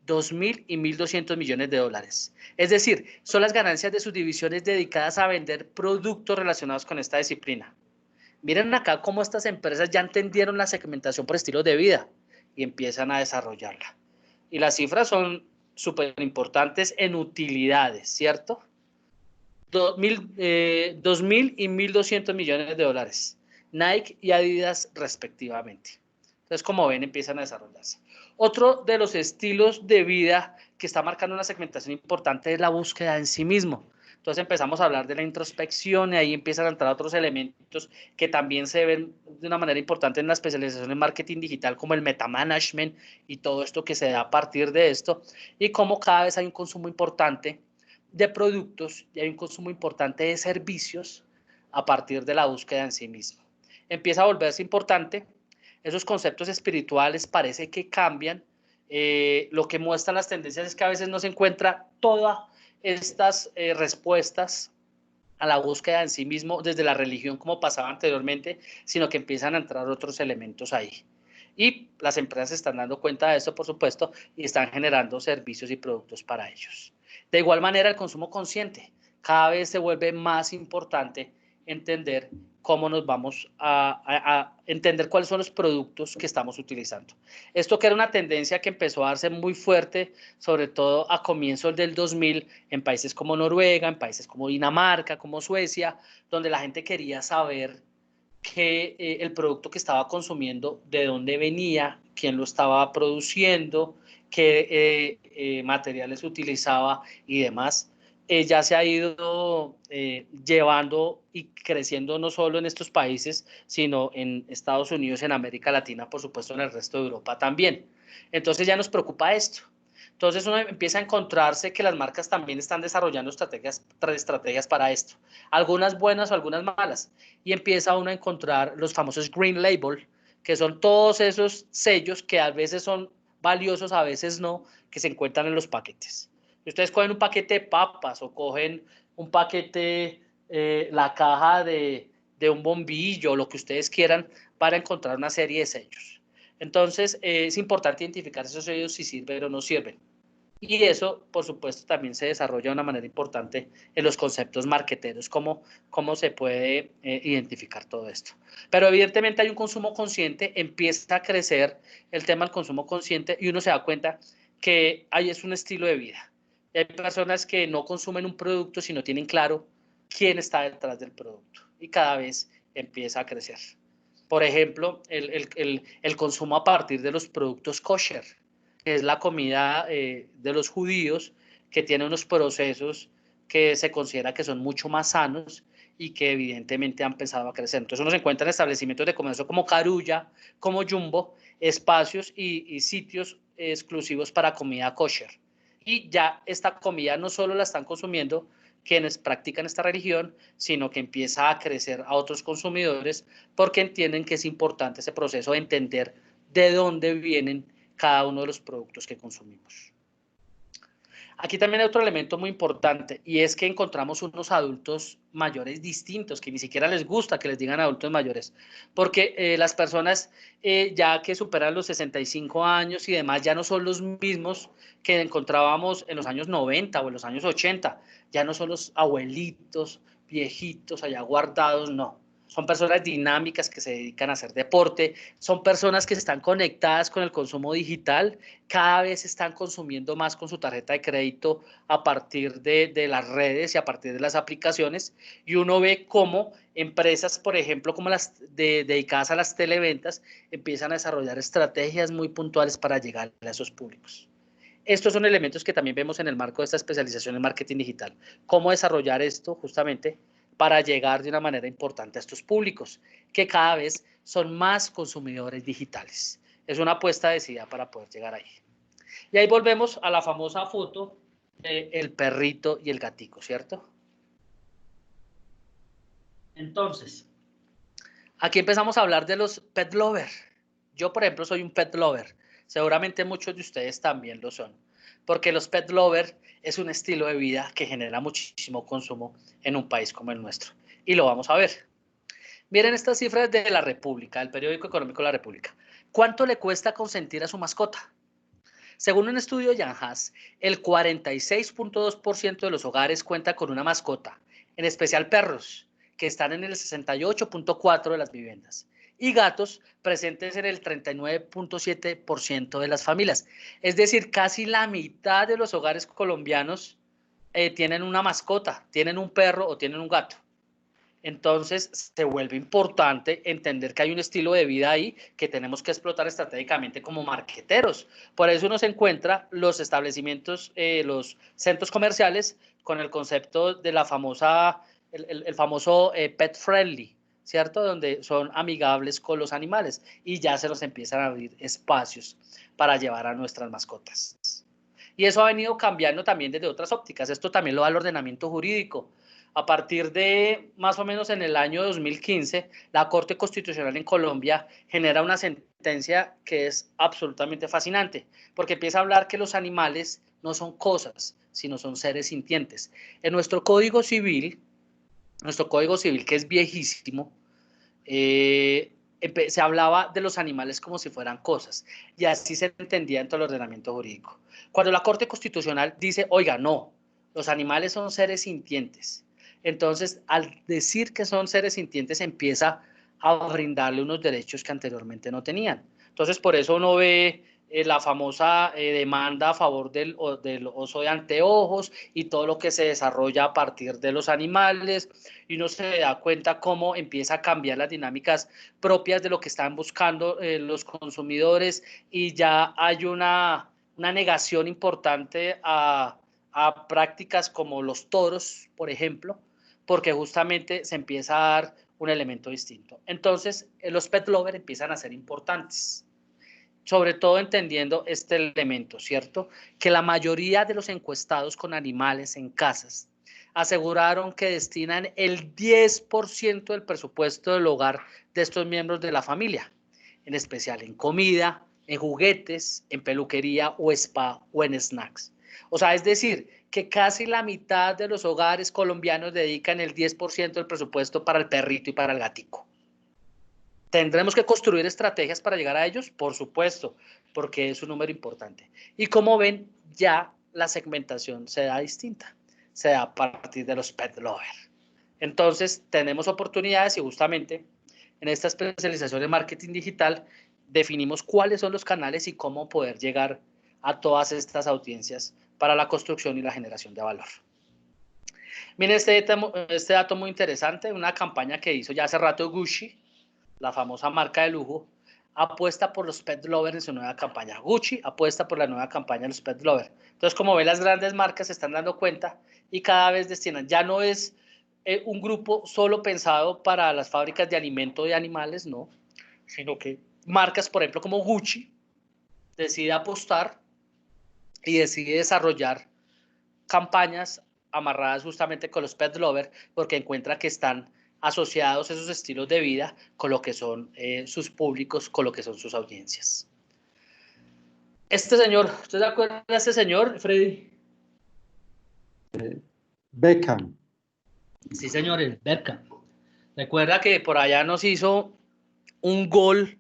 2.000 y 1.200 millones de dólares. Es decir, son las ganancias de sus divisiones dedicadas a vender productos relacionados con esta disciplina. Miren acá cómo estas empresas ya entendieron la segmentación por estilo de vida y empiezan a desarrollarla. Y las cifras son súper importantes en utilidades, ¿cierto? 2.000 y 1.200 millones de dólares. Nike y Adidas respectivamente. Entonces, como ven, empiezan a desarrollarse. Otro de los estilos de vida que está marcando una segmentación importante es la búsqueda en sí mismo. Entonces empezamos a hablar de la introspección y ahí empiezan a entrar otros elementos que también se ven de una manera importante en la especialización en marketing digital, como el metamanagement y todo esto que se da a partir de esto, y cómo cada vez hay un consumo importante de productos y hay un consumo importante de servicios a partir de la búsqueda en sí mismo. Empieza a volverse importante. Esos conceptos espirituales parece que cambian. Lo que muestran las tendencias es que a veces no se encuentra todas estas respuestas a la búsqueda en sí mismo desde la religión como pasaba anteriormente, sino que empiezan a entrar otros elementos ahí. Y las empresas se están dando cuenta de esto, por supuesto, y están generando servicios y productos para ellos. De igual manera, el consumo consciente. Cada vez se vuelve más importante entender cómo nos vamos a entender cuáles son los productos que estamos utilizando. Esto que era una tendencia que empezó a darse muy fuerte, sobre todo a comienzos del 2000, en países como Noruega, en países como Dinamarca, como Suecia, donde la gente quería saber que el producto que estaba consumiendo, de dónde venía, quién lo estaba produciendo, qué materiales utilizaba y demás. Ya se ha ido llevando y creciendo no solo en estos países, sino en Estados Unidos, en América Latina, por supuesto en el resto de Europa también. Entonces ya nos preocupa esto. Entonces uno empieza a encontrarse que las marcas también están desarrollando estrategias para esto, algunas buenas o algunas malas, y empieza uno a encontrar los famosos Green Label, que son todos esos sellos que a veces son valiosos, a veces no, que se encuentran en los paquetes. Si ustedes cogen un paquete de papas o cogen un paquete, la caja de un bombillo, lo que ustedes quieran, para encontrar una serie de sellos. Entonces, es importante identificar esos sellos si sirven o no sirven. Y eso, por supuesto, también se desarrolla de una manera importante en los conceptos marqueteros, cómo se puede identificar todo esto. Pero evidentemente hay un consumo consciente, empieza a crecer el tema del consumo consciente y uno se da cuenta que ahí es un estilo de vida. Hay personas que no consumen un producto si no tienen claro quién está detrás del producto y cada vez empieza a crecer. Por ejemplo, el consumo a partir de los productos kosher, que es la comida de los judíos, que tiene unos procesos que se considera que son mucho más sanos y que evidentemente han empezado a crecer. Entonces uno se encuentra en establecimientos de comercio como Carulla, como Jumbo, espacios y sitios exclusivos para comida kosher. Y ya esta comida no solo la están consumiendo quienes practican esta religión, sino que empieza a crecer a otros consumidores porque entienden que es importante ese proceso de entender de dónde vienen cada uno de los productos que consumimos. Aquí también hay otro elemento muy importante y es que encontramos unos adultos mayores distintos que ni siquiera les gusta que les digan adultos mayores, porque las personas ya que superan los 65 años y demás ya no son los mismos que encontrábamos en los años 90 o en los años 80, ya no son los abuelitos, viejitos allá guardados, no. Son personas dinámicas que se dedican a hacer deporte, son personas que están conectadas con el consumo digital, cada vez están consumiendo más con su tarjeta de crédito a partir de las redes y a partir de las aplicaciones, y uno ve cómo empresas, por ejemplo, como las dedicadas a las televentas, empiezan a desarrollar estrategias muy puntuales para llegar a esos públicos. Estos son elementos que también vemos en el marco de esta especialización en marketing digital. Cómo desarrollar esto justamente para llegar de una manera importante a estos públicos, que cada vez son más consumidores digitales. Es una apuesta decidida para poder llegar ahí. Y ahí volvemos a la famosa foto del perrito y el gatico, ¿cierto? Entonces, aquí empezamos a hablar de los pet lover. Yo, por ejemplo, soy un pet lover. Seguramente muchos de ustedes también lo son. Porque los pet lover es un estilo de vida que genera muchísimo consumo en un país como el nuestro. Y lo vamos a ver. Miren estas cifras de La República, del periódico económico La República. ¿Cuánto le cuesta consentir a su mascota? Según un estudio de Jan Haas, el 46.2% de los hogares cuenta con una mascota, en especial perros, que están en el 68.4% de las viviendas, y gatos presentes en el 39.7% de las familias. Es decir, casi la mitad de los hogares colombianos tienen una mascota, tienen un perro o tienen un gato. Entonces se vuelve importante entender que hay un estilo de vida ahí que tenemos que explotar estratégicamente como marqueteros. Por eso uno se encuentra los establecimientos, los centros comerciales con el concepto de la famosa, el famoso pet friendly, ¿cierto? Donde son amigables con los animales y ya se nos empiezan a abrir espacios para llevar a nuestras mascotas. Y eso ha venido cambiando también desde otras ópticas. Esto también lo da el ordenamiento jurídico. A partir de más o menos en el año 2015, la Corte Constitucional en Colombia genera una sentencia que es absolutamente fascinante, porque empieza a hablar que los animales no son cosas, sino son seres sintientes. En nuestro Código Civil, que es viejísimo, se hablaba de los animales como si fueran cosas, y así se entendía dentro del ordenamiento jurídico. Cuando la Corte Constitucional dice, oiga, no, los animales son seres sintientes, entonces al decir que son seres sintientes empieza a brindarle unos derechos que anteriormente no tenían. Entonces por eso uno ve la famosa demanda a favor del oso de anteojos y todo lo que se desarrolla a partir de los animales, y uno se da cuenta cómo empieza a cambiar las dinámicas propias de lo que están buscando los consumidores, y ya hay una negación importante a prácticas como los toros, por ejemplo, porque justamente se empieza a dar un elemento distinto. Entonces, los pet lovers empiezan a ser importantes, sobre todo entendiendo este elemento, ¿cierto? Que la mayoría de los encuestados con animales en casas aseguraron que destinan el 10% del presupuesto del hogar de estos miembros de la familia, en especial en comida, en juguetes, en peluquería o spa o en snacks. O sea, es decir, que casi la mitad de los hogares colombianos dedican el 10% del presupuesto para el perrito y para el gatico. ¿Tendremos que construir estrategias para llegar a ellos? Por supuesto, porque es un número importante. Y como ven, ya la segmentación se da distinta, se da a partir de los pet lovers. Entonces, tenemos oportunidades y justamente en esta especialización en marketing digital definimos cuáles son los canales y cómo poder llegar a todas estas audiencias para la construcción y la generación de valor. Miren este dato muy interesante, una campaña que hizo ya hace rato Gucci, la famosa marca de lujo, apuesta por los pet lovers en su nueva campaña. Gucci apuesta por la nueva campaña de los pet lovers. Entonces, como ven, las grandes marcas se están dando cuenta y cada vez destinan, ya no es un grupo solo pensado para las fábricas de alimento de animales, no, sino que marcas, por ejemplo, como Gucci, decide apostar y decide desarrollar campañas amarradas justamente con los pet lovers porque encuentra que están asociados esos estilos de vida con lo que son sus públicos, con lo que son sus audiencias. Este señor, ¿usted se acuerda de este señor, Freddy? Beckham. Sí, señores, Beckham. Recuerda que por allá nos hizo un gol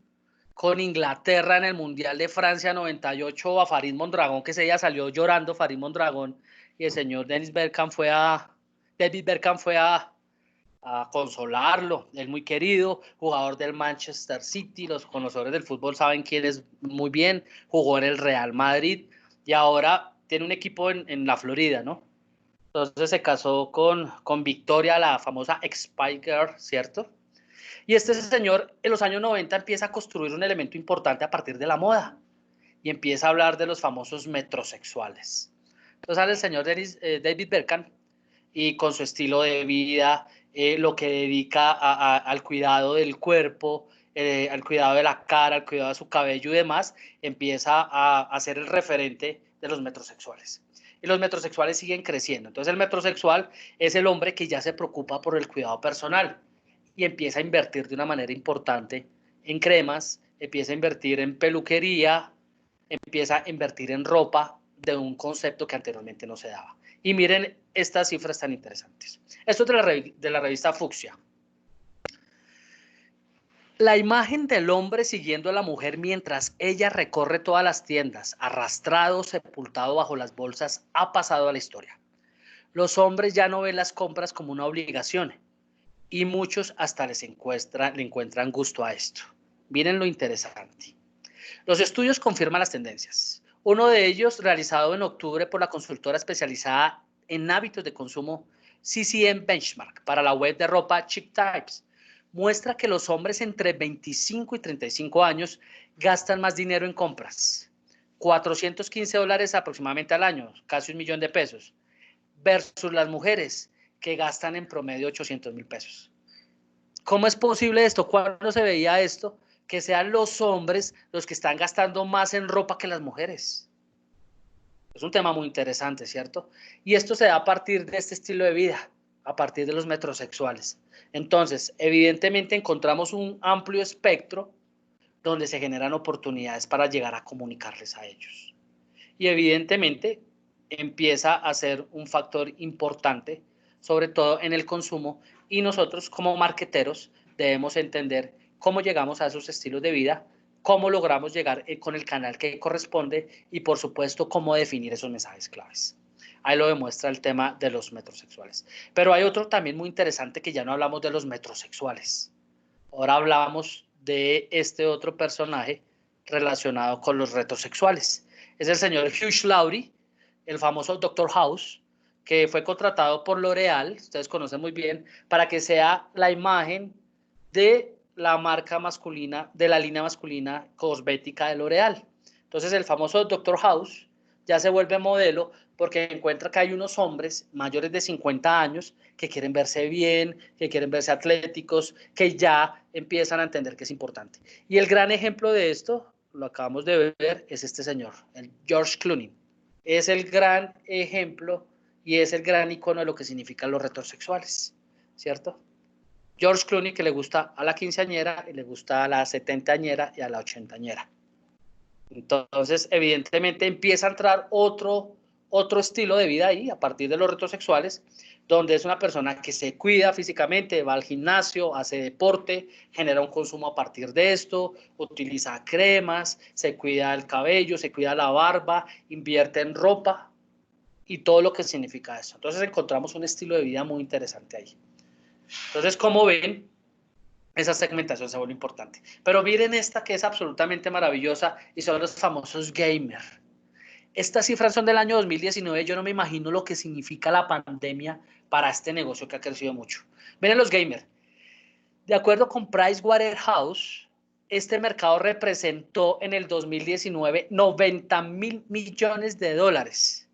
con Inglaterra en el Mundial de Francia 98 a Farid Mondragón, que ese día salió llorando Farid Mondragón, y el señor David Beckham fue a consolarlo. Él muy querido, jugador del Manchester City, los conocedores del fútbol saben quién es muy bien, jugó en el Real Madrid y ahora tiene un equipo en la Florida, ¿no? Entonces se casó con Victoria, la famosa Spy Girl, ¿cierto? Y este señor en los años 90 empieza a construir un elemento importante a partir de la moda y empieza a hablar de los famosos metrosexuales. Entonces sale el señor David Beckham y con su estilo de vida, lo que dedica al cuidado del cuerpo, al cuidado de la cara, al cuidado de su cabello y demás, empieza a ser el referente de los metrosexuales. Y los metrosexuales siguen creciendo. Entonces el metrosexual es el hombre que ya se preocupa por el cuidado personal y empieza a invertir de una manera importante en cremas, empieza a invertir en peluquería, empieza a invertir en ropa de un concepto que anteriormente no se daba. Y miren estas cifras tan interesantes. Esto es de la revista Fucsia. La imagen del hombre siguiendo a la mujer mientras ella recorre todas las tiendas, arrastrado, sepultado bajo las bolsas, ha pasado a la historia. Los hombres ya no ven las compras como una obligación y muchos hasta le encuentran gusto a esto. Miren lo interesante. Los estudios confirman las tendencias. Uno de ellos, realizado en octubre por la consultora especializada en hábitos de consumo CCM Benchmark para la web de ropa Chic Types, muestra que los hombres entre 25 y 35 años gastan más dinero en compras, $415 aproximadamente al año, casi $1.000.000, versus las mujeres que gastan en promedio $800.000. ¿Cómo es posible esto? ¿Cuándo se veía esto? Que sean los hombres los que están gastando más en ropa que las mujeres. Es un tema muy interesante, ¿cierto? Y esto se da a partir de este estilo de vida, a partir de los metrosexuales. Entonces, evidentemente encontramos un amplio espectro donde se generan oportunidades para llegar a comunicarles a ellos. Y evidentemente empieza a ser un factor importante, sobre todo en el consumo, y nosotros como marqueteros debemos entender cómo llegamos a esos estilos de vida, cómo logramos llegar con el canal que corresponde y por supuesto cómo definir esos mensajes claves. Ahí lo demuestra el tema de los metrosexuales. Pero hay otro también muy interesante que ya no hablamos de los metrosexuales. Ahora hablamos de este otro personaje relacionado con los retrosexuales. Es el señor Hugh Laurie, el famoso Dr. House, que fue contratado por L'Oreal, ustedes conocen muy bien, para que sea la imagen de la marca masculina, de la línea masculina cosmética de L'Oreal. Entonces el famoso Dr. House ya se vuelve modelo porque encuentra que hay unos hombres mayores de 50 años que quieren verse bien, que quieren verse atléticos, que ya empiezan a entender que es importante. Y el gran ejemplo de esto, lo acabamos de ver, es este señor, el George Clooney. Es el gran ejemplo y es el gran icono de lo que significan los retrosexuales, ¿cierto? George Clooney, que le gusta a la quinceañera y le gusta a la setenteañera y a la ochentañera. Entonces, evidentemente empieza a entrar otro estilo de vida ahí, a partir de los retrosexuales, donde es una persona que se cuida físicamente, va al gimnasio, hace deporte, genera un consumo a partir de esto, utiliza cremas, se cuida el cabello, se cuida la barba, invierte en ropa y todo lo que significa eso. Entonces encontramos un estilo de vida muy interesante ahí. Entonces, como ven, esa segmentación se vuelve importante. Pero miren esta que es absolutamente maravillosa y son los famosos gamers. Estas cifras son del año 2019, yo no me imagino lo que significa la pandemia para este negocio que ha crecido mucho. Miren los gamers, de acuerdo con Pricewaterhouse, este mercado representó en el 2019 $90.000 millones,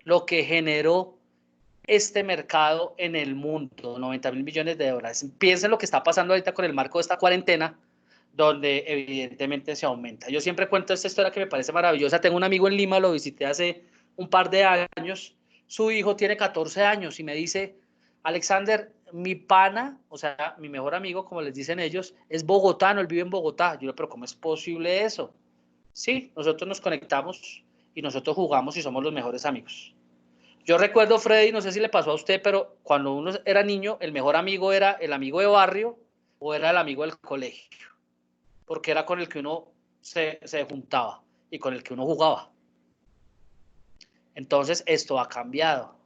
lo que generó este mercado en el mundo, $90.000 millones. Piensen lo que está pasando ahorita con el marco de esta cuarentena, donde evidentemente se aumenta. Yo siempre cuento esta historia que me parece maravillosa. Tengo un amigo en Lima, lo visité hace un par de años. Su hijo tiene 14 años y me dice, Alexander, mi pana, o sea, mi mejor amigo, como les dicen ellos, es bogotano, él vive en Bogotá. Yo le digo, pero ¿cómo es posible eso? Sí, nosotros nos conectamos y nosotros jugamos y somos los mejores amigos. Yo recuerdo, Freddy, no sé si le pasó a usted, pero cuando uno era niño, el mejor amigo era el amigo de barrio o era el amigo del colegio, porque era con el que uno se juntaba y con el que uno jugaba. Entonces, esto ha cambiado.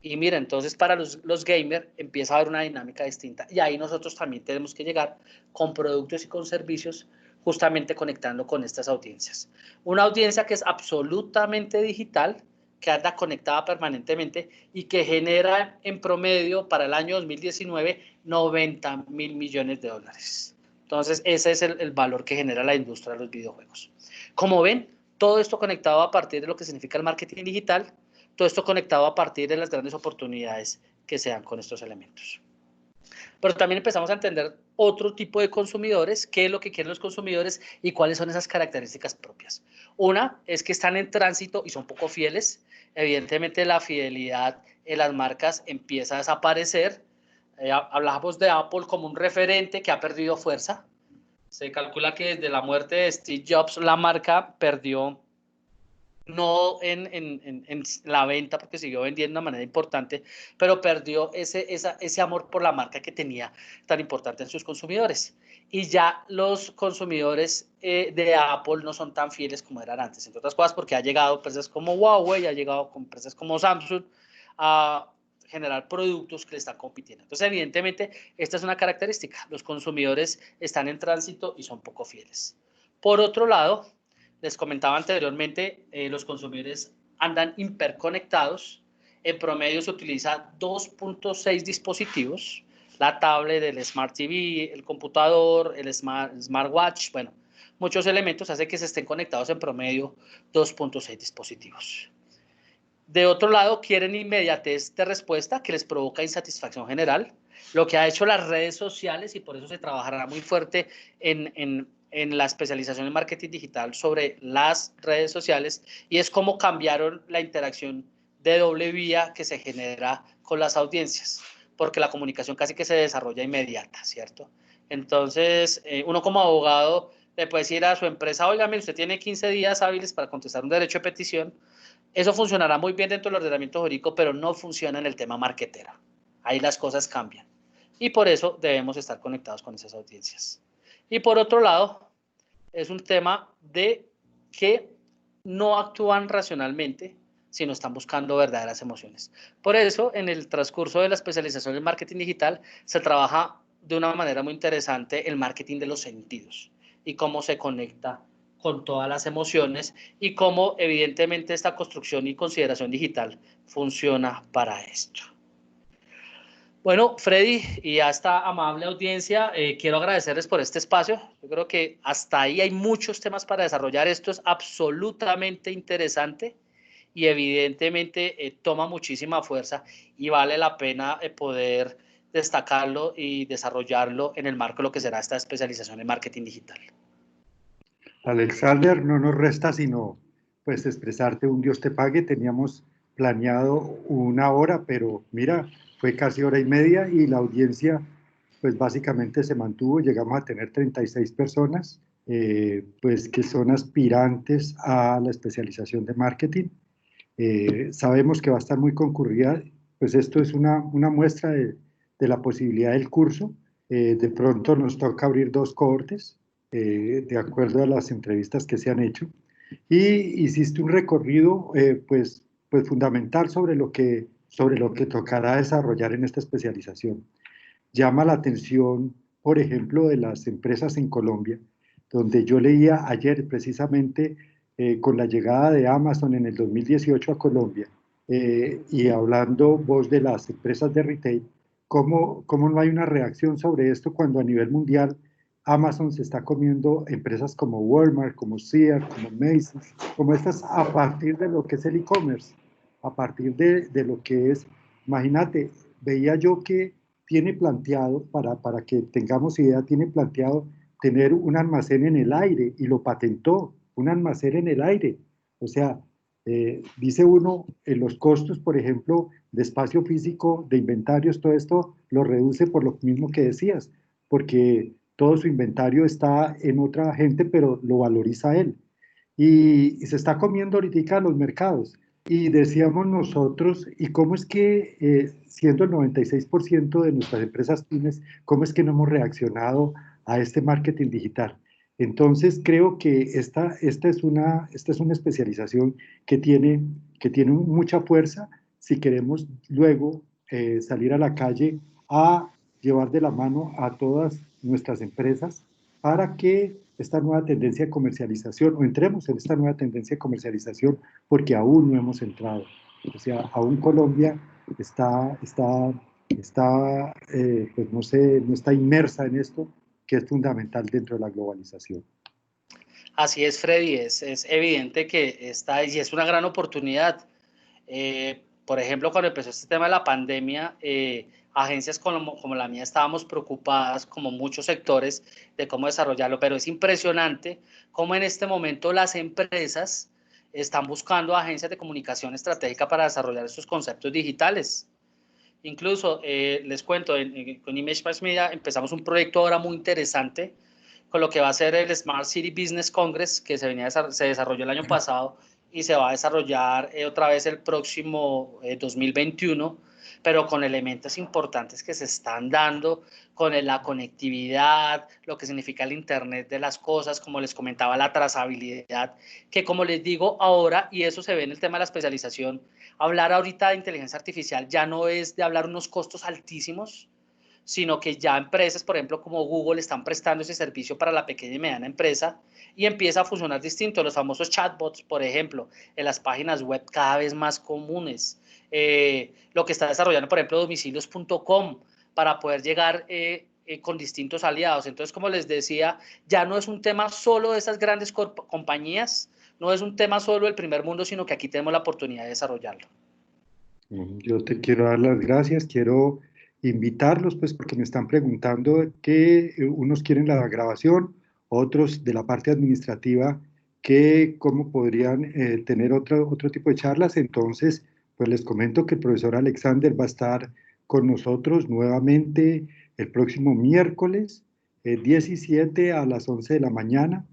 Y mira, entonces para los gamers empieza a haber una dinámica distinta. Y ahí nosotros también tenemos que llegar con productos y con servicios justamente conectando con estas audiencias. Una audiencia que es absolutamente digital, que anda conectada permanentemente y que genera en promedio para el año 2019 $90.000 millones. Entonces, ese es el valor que genera la industria de los videojuegos. Como ven, todo esto conectado a partir de lo que significa el marketing digital, todo esto conectado a partir de las grandes oportunidades que se dan con estos elementos. Pero también empezamos a entender otro tipo de consumidores, qué es lo que quieren los consumidores y cuáles son esas características propias. Una es que están en tránsito y son poco fieles. Evidentemente la fidelidad en las marcas empieza a desaparecer. Hablamos de Apple como un referente que ha perdido fuerza. Se calcula que desde la muerte de Steve Jobs la marca perdió, no en la venta, porque siguió vendiendo de manera importante, pero perdió ese amor por la marca que tenía tan importante en sus consumidores. Y ya los consumidores de Apple no son tan fieles como eran antes, entre otras cosas porque ha llegado empresas como Huawei, ha llegado con empresas como Samsung a generar productos que le están compitiendo. Entonces, evidentemente, esta es una característica. Los consumidores están en tránsito y son poco fieles. Por otro lado, les comentaba anteriormente, los consumidores andan hiperconectados. En promedio se utiliza 2.6 dispositivos, la tablet, el Smart TV, el computador, el smartwatch, bueno, muchos elementos hacen que se estén conectados en promedio 2.6 dispositivos. De otro lado, quieren inmediatez de respuesta que les provoca insatisfacción general, lo que ha hecho las redes sociales, y por eso se trabajará muy fuerte en la especialización en marketing digital sobre las redes sociales, y es cómo cambiaron la interacción de doble vía que se genera con las audiencias, porque la comunicación casi que se desarrolla inmediata, ¿cierto? Entonces, uno como abogado le puede decir a su empresa, óigame, usted tiene 15 días hábiles para contestar un derecho de petición. Eso funcionará muy bien dentro del ordenamiento jurídico, pero no funciona en el tema marketero. Ahí las cosas cambian. Y por eso debemos estar conectados con esas audiencias. Y por otro lado, es un tema de que no actúan racionalmente, sino están buscando verdaderas emociones. Por eso, en el transcurso de la especialización en marketing digital, se trabaja de una manera muy interesante el marketing de los sentidos y cómo se conecta con todas las emociones y cómo evidentemente esta construcción y consideración digital funciona para esto. Bueno, Freddy y a esta amable audiencia, quiero agradecerles por este espacio. Yo creo que hasta ahí hay muchos temas para desarrollar. Esto es absolutamente interesante y evidentemente toma muchísima fuerza y vale la pena poder destacarlo y desarrollarlo en el marco de lo que será esta especialización en marketing digital. Alexander, no nos resta sino pues expresarte un Dios te pague. Teníamos planeado 1 hora, pero mira, fue casi 1 hora y media y la audiencia pues básicamente se mantuvo. Llegamos a tener 36 personas pues que son aspirantes a la especialización de marketing. Sabemos que va a estar muy concurrida, pues esto es una muestra de la posibilidad del curso. De pronto nos toca abrir 2 cohortes, de acuerdo a las entrevistas que se han hecho, y hiciste un recorrido pues fundamental sobre lo que tocará desarrollar en esta especialización. Llama la atención, por ejemplo, de las empresas en Colombia, donde yo leía ayer precisamente con la llegada de Amazon en el 2018 a Colombia, y hablando vos de las empresas de retail, ¿cómo no hay una reacción sobre esto cuando a nivel mundial Amazon se está comiendo empresas como Walmart, como Sears, como Macy's, como estas a partir de lo que es el e-commerce, a partir de lo que es, imagínate, veía yo que tiene planteado, para que tengamos idea, tiene planteado tener un almacén en el aire y lo patentó, un almacén en el aire. O sea, dice uno, en los costos, por ejemplo, de espacio físico, de inventarios, todo esto lo reduce por lo mismo que decías, porque todo su inventario está en otra gente, pero lo valoriza él. Y se está comiendo ahorita los mercados. Y decíamos nosotros, ¿y cómo es que, siendo el 96% de nuestras empresas pymes, cómo es que no hemos reaccionado a este marketing digital? Entonces, creo que esta es una especialización que tiene mucha fuerza si queremos luego salir a la calle a llevar de la mano a todas nuestras empresas para que esta nueva tendencia de comercialización, o entremos en esta nueva tendencia de comercialización, porque aún no hemos entrado. O sea, aún Colombia pues no sé, no está inmersa en esto, que es fundamental dentro de la globalización. Así es, Freddy, es evidente que esta y es una gran oportunidad. Por ejemplo, cuando empezó este tema de la pandemia, agencias como la mía estábamos preocupadas, como muchos sectores, de cómo desarrollarlo, pero es impresionante cómo en este momento las empresas están buscando agencias de comunicación estratégica para desarrollar estos conceptos digitales. Incluso, les cuento, con Image Mass Media empezamos un proyecto ahora muy interesante con lo que va a ser el Smart City Business Congress, que se desarrolló el año pasado y se va a desarrollar otra vez el próximo 2021, pero con elementos importantes que se están dando, con la conectividad, lo que significa el Internet de las cosas, como les comentaba, la trazabilidad, que como les digo ahora, y eso se ve en el tema de la especialización, hablar ahorita de inteligencia artificial ya no es de hablar unos costos altísimos, sino que ya empresas, por ejemplo, como Google, están prestando ese servicio para la pequeña y mediana empresa y empieza a funcionar distinto. Los famosos chatbots, por ejemplo, en las páginas web cada vez más comunes. Lo que está desarrollando, por ejemplo, domicilios.com para poder llegar con distintos aliados. Entonces, como les decía, ya no es un tema solo de esas grandes compañías, no es un tema solo del primer mundo, sino que aquí tenemos la oportunidad de desarrollarlo. Yo te quiero dar las gracias, quiero invitarlos, pues, porque me están preguntando que unos quieren la grabación, otros de la parte administrativa, que cómo podrían tener otro tipo de charlas. Entonces, pues les comento que el profesor Alexander va a estar con nosotros nuevamente el próximo miércoles 17 a las 11 de la mañana,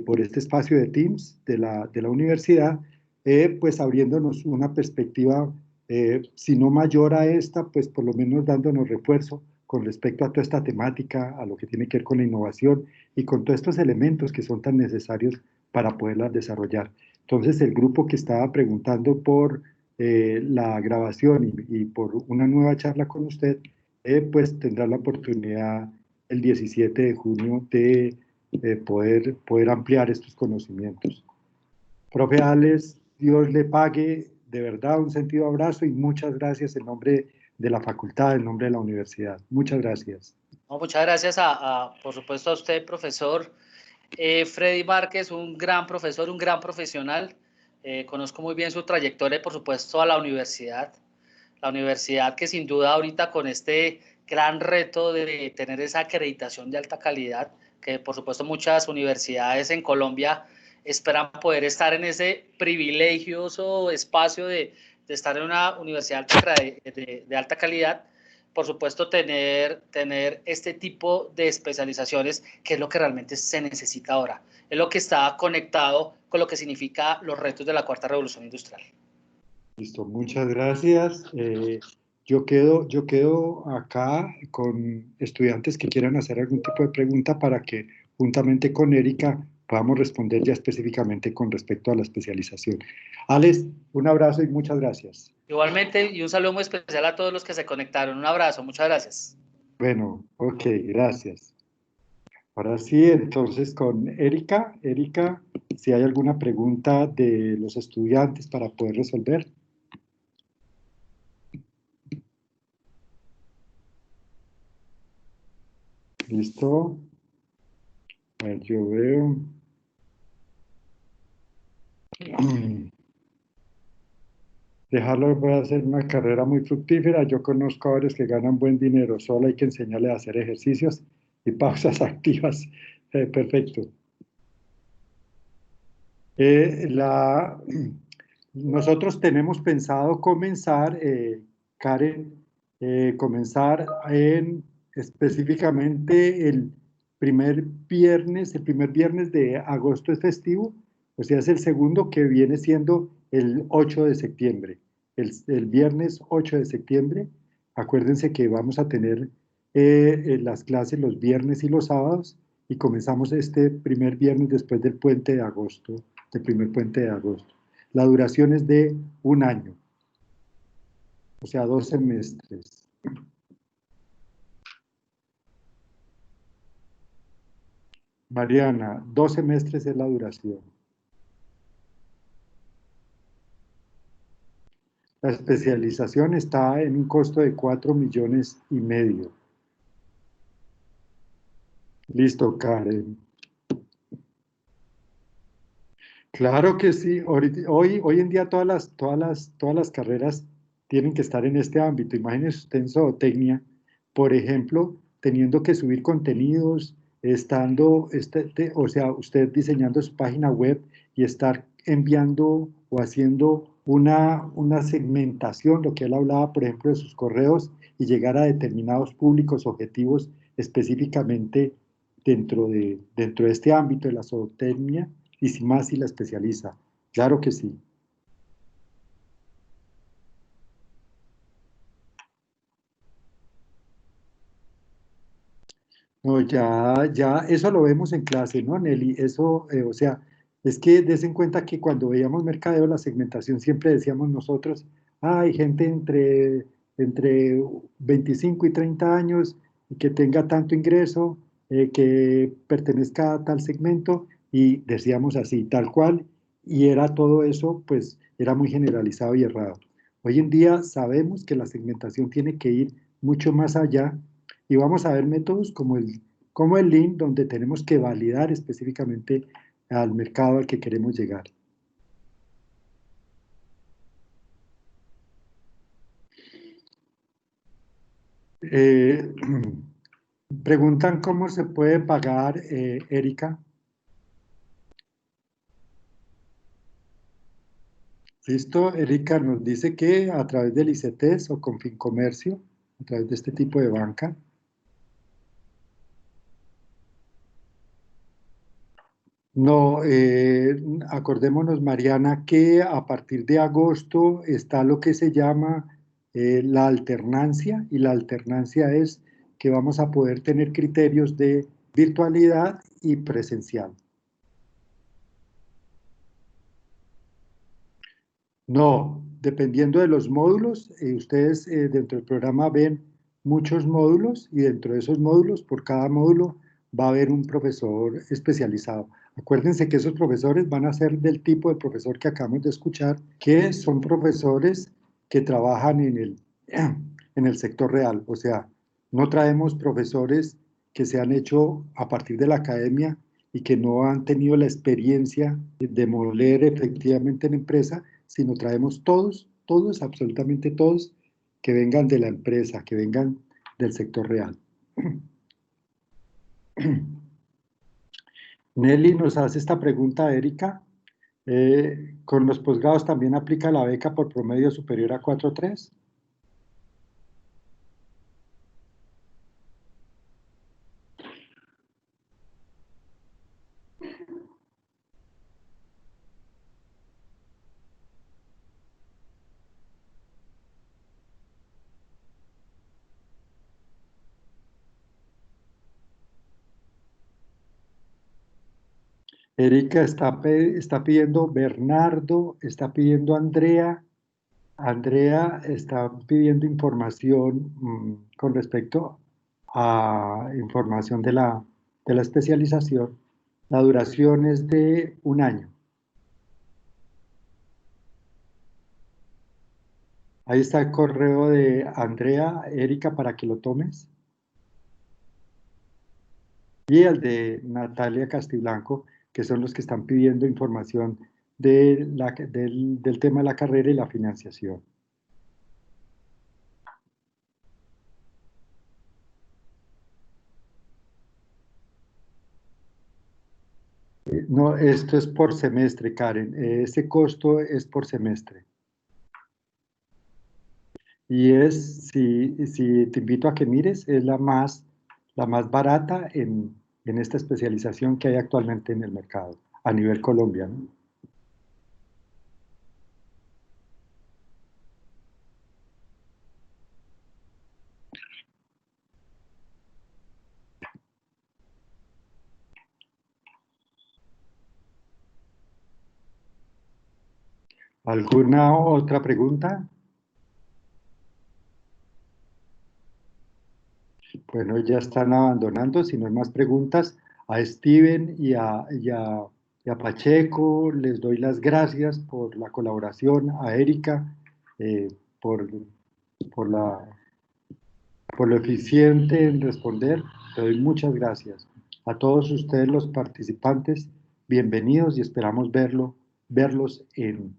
por este espacio de Teams de la universidad, pues abriéndonos una perspectiva, si no mayor a esta, pues por lo menos dándonos refuerzo con respecto a toda esta temática, a lo que tiene que ver con la innovación y con todos estos elementos que son tan necesarios para poderlas desarrollar. Entonces, el grupo que estaba preguntando por la grabación y por una nueva charla con usted, pues tendrá la oportunidad el 17 de junio de poder ampliar estos conocimientos. Profe Alex, Dios le pague, de verdad, un sentido abrazo y muchas gracias en nombre de la facultad, en nombre de la universidad. Muchas gracias. No, muchas gracias, por supuesto, a usted, profesor Freddy Márquez, un gran profesor, un gran profesional. Conozco muy bien su trayectoria y, por supuesto, a la universidad. La universidad que sin duda ahorita con este gran reto de tener esa acreditación de alta calidad, que por supuesto muchas universidades en Colombia esperan poder estar en ese privilegioso espacio de estar en una universidad de alta calidad, por supuesto tener este tipo de especializaciones, que es lo que realmente se necesita ahora, es lo que está conectado con lo que significa los retos de la cuarta revolución industrial. Listo, muchas gracias. Yo quedo acá con estudiantes que quieran hacer algún tipo de pregunta para que juntamente con Erika podamos responder ya específicamente con respecto a la especialización. Alex, un abrazo y muchas gracias. Igualmente, y un saludo muy especial a todos los que se conectaron. Un abrazo, muchas gracias. Bueno, ok, gracias. Ahora sí, entonces con Erika. Erika, si hay alguna pregunta de los estudiantes para poder resolver. ¿Listo? A ver, yo veo. Dejarlo puede hacer una carrera muy fructífera. Yo conozco a varios que ganan buen dinero. Solo hay que enseñarles a hacer ejercicios y pausas activas. Perfecto. Eh, la, nosotros tenemos pensado comenzar, Karen, comenzar en específicamente el primer viernes de agosto es festivo, o sea, es el segundo que viene siendo el 8 de septiembre. El viernes 8 de septiembre, acuérdense que vamos a tener las clases los viernes y los sábados y comenzamos este primer viernes después del puente de agosto, del primer puente de agosto. La duración es de un año, o sea, 2 semestres. Mariana, 2 semestres es la duración. La especialización está en un costo de 4,5 millones. Listo, Karen. Claro que sí. Hoy en día todas las carreras tienen que estar en este ámbito. Imagínese usted en zootecnia, por ejemplo, teniendo que subir contenidos, o sea, usted diseñando su página web y estar enviando o haciendo una segmentación, lo que él hablaba, por ejemplo, de sus correos y llegar a determinados públicos objetivos específicamente dentro de este ámbito de la zootecnia y si más si la especializa. Claro que sí. No, ya, eso lo vemos en clase, ¿no, Nelly? Eso, o sea, es que des en cuenta que cuando veíamos mercadeo, la segmentación, siempre decíamos nosotros, hay gente entre 25 y 30 años y que tenga tanto ingreso, que pertenezca a tal segmento, y decíamos así, tal cual, y era todo eso, pues era muy generalizado y errado. Hoy en día sabemos que la segmentación tiene que ir mucho más allá y vamos a ver métodos como el Lean, donde tenemos que validar específicamente al mercado al que queremos llegar. Eh, preguntan cómo se puede pagar, Erika. Listo, Erika nos dice que a través del ICETEX o con Fincomercio, a través de este tipo de banca. No, acordémonos, Mariana, que a partir de agosto está lo que se llama la alternancia, y la alternancia es que vamos a poder tener criterios de virtualidad y presencial. No, dependiendo de los módulos, ustedes dentro del programa ven muchos módulos y dentro de esos módulos, por cada módulo, va a haber un profesor especializado. Acuérdense que esos profesores van a ser del tipo de profesor que acabamos de escuchar, que son profesores que trabajan en el sector real. O sea, no traemos profesores que se han hecho a partir de la academia y que no han tenido la experiencia de moler efectivamente en empresa, sino traemos todos, absolutamente todos, que vengan de la empresa, que vengan del sector real. Nelly nos hace esta pregunta, Erika. ¿Con los posgrados también aplica la beca por promedio superior a 4.3? Erika está pidiendo Bernardo, está pidiendo Andrea. Andrea está pidiendo información con respecto a información de la especialización, la duración es de 1 año. Ahí está el correo de Andrea, Erika, para que lo tomes. Y el de Natalia Castiblanco, que son los que están pidiendo información del tema de la carrera y la financiación. No, esto es por semestre, Karen. Ese costo es por semestre. Y si te invito a que mires, es la más barata en esta especialización que hay actualmente en el mercado, a nivel colombiano. ¿Alguna otra pregunta? Bueno, ya están abandonando. Si no hay más preguntas, a Steven y a Pacheco les doy las gracias por la colaboración, a Erika por lo eficiente en responder. Te doy muchas gracias. A todos ustedes los participantes, bienvenidos y esperamos verlos en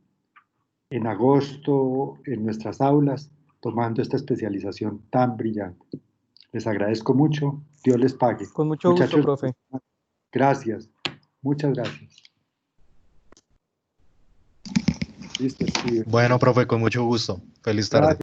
agosto en nuestras aulas tomando esta especialización tan brillante. Les agradezco mucho. Dios les pague. Con mucho gusto, profe. Gracias. Muchas gracias. Listo, Steve. Bueno, profe, con mucho gusto. Feliz tarde. Gracias.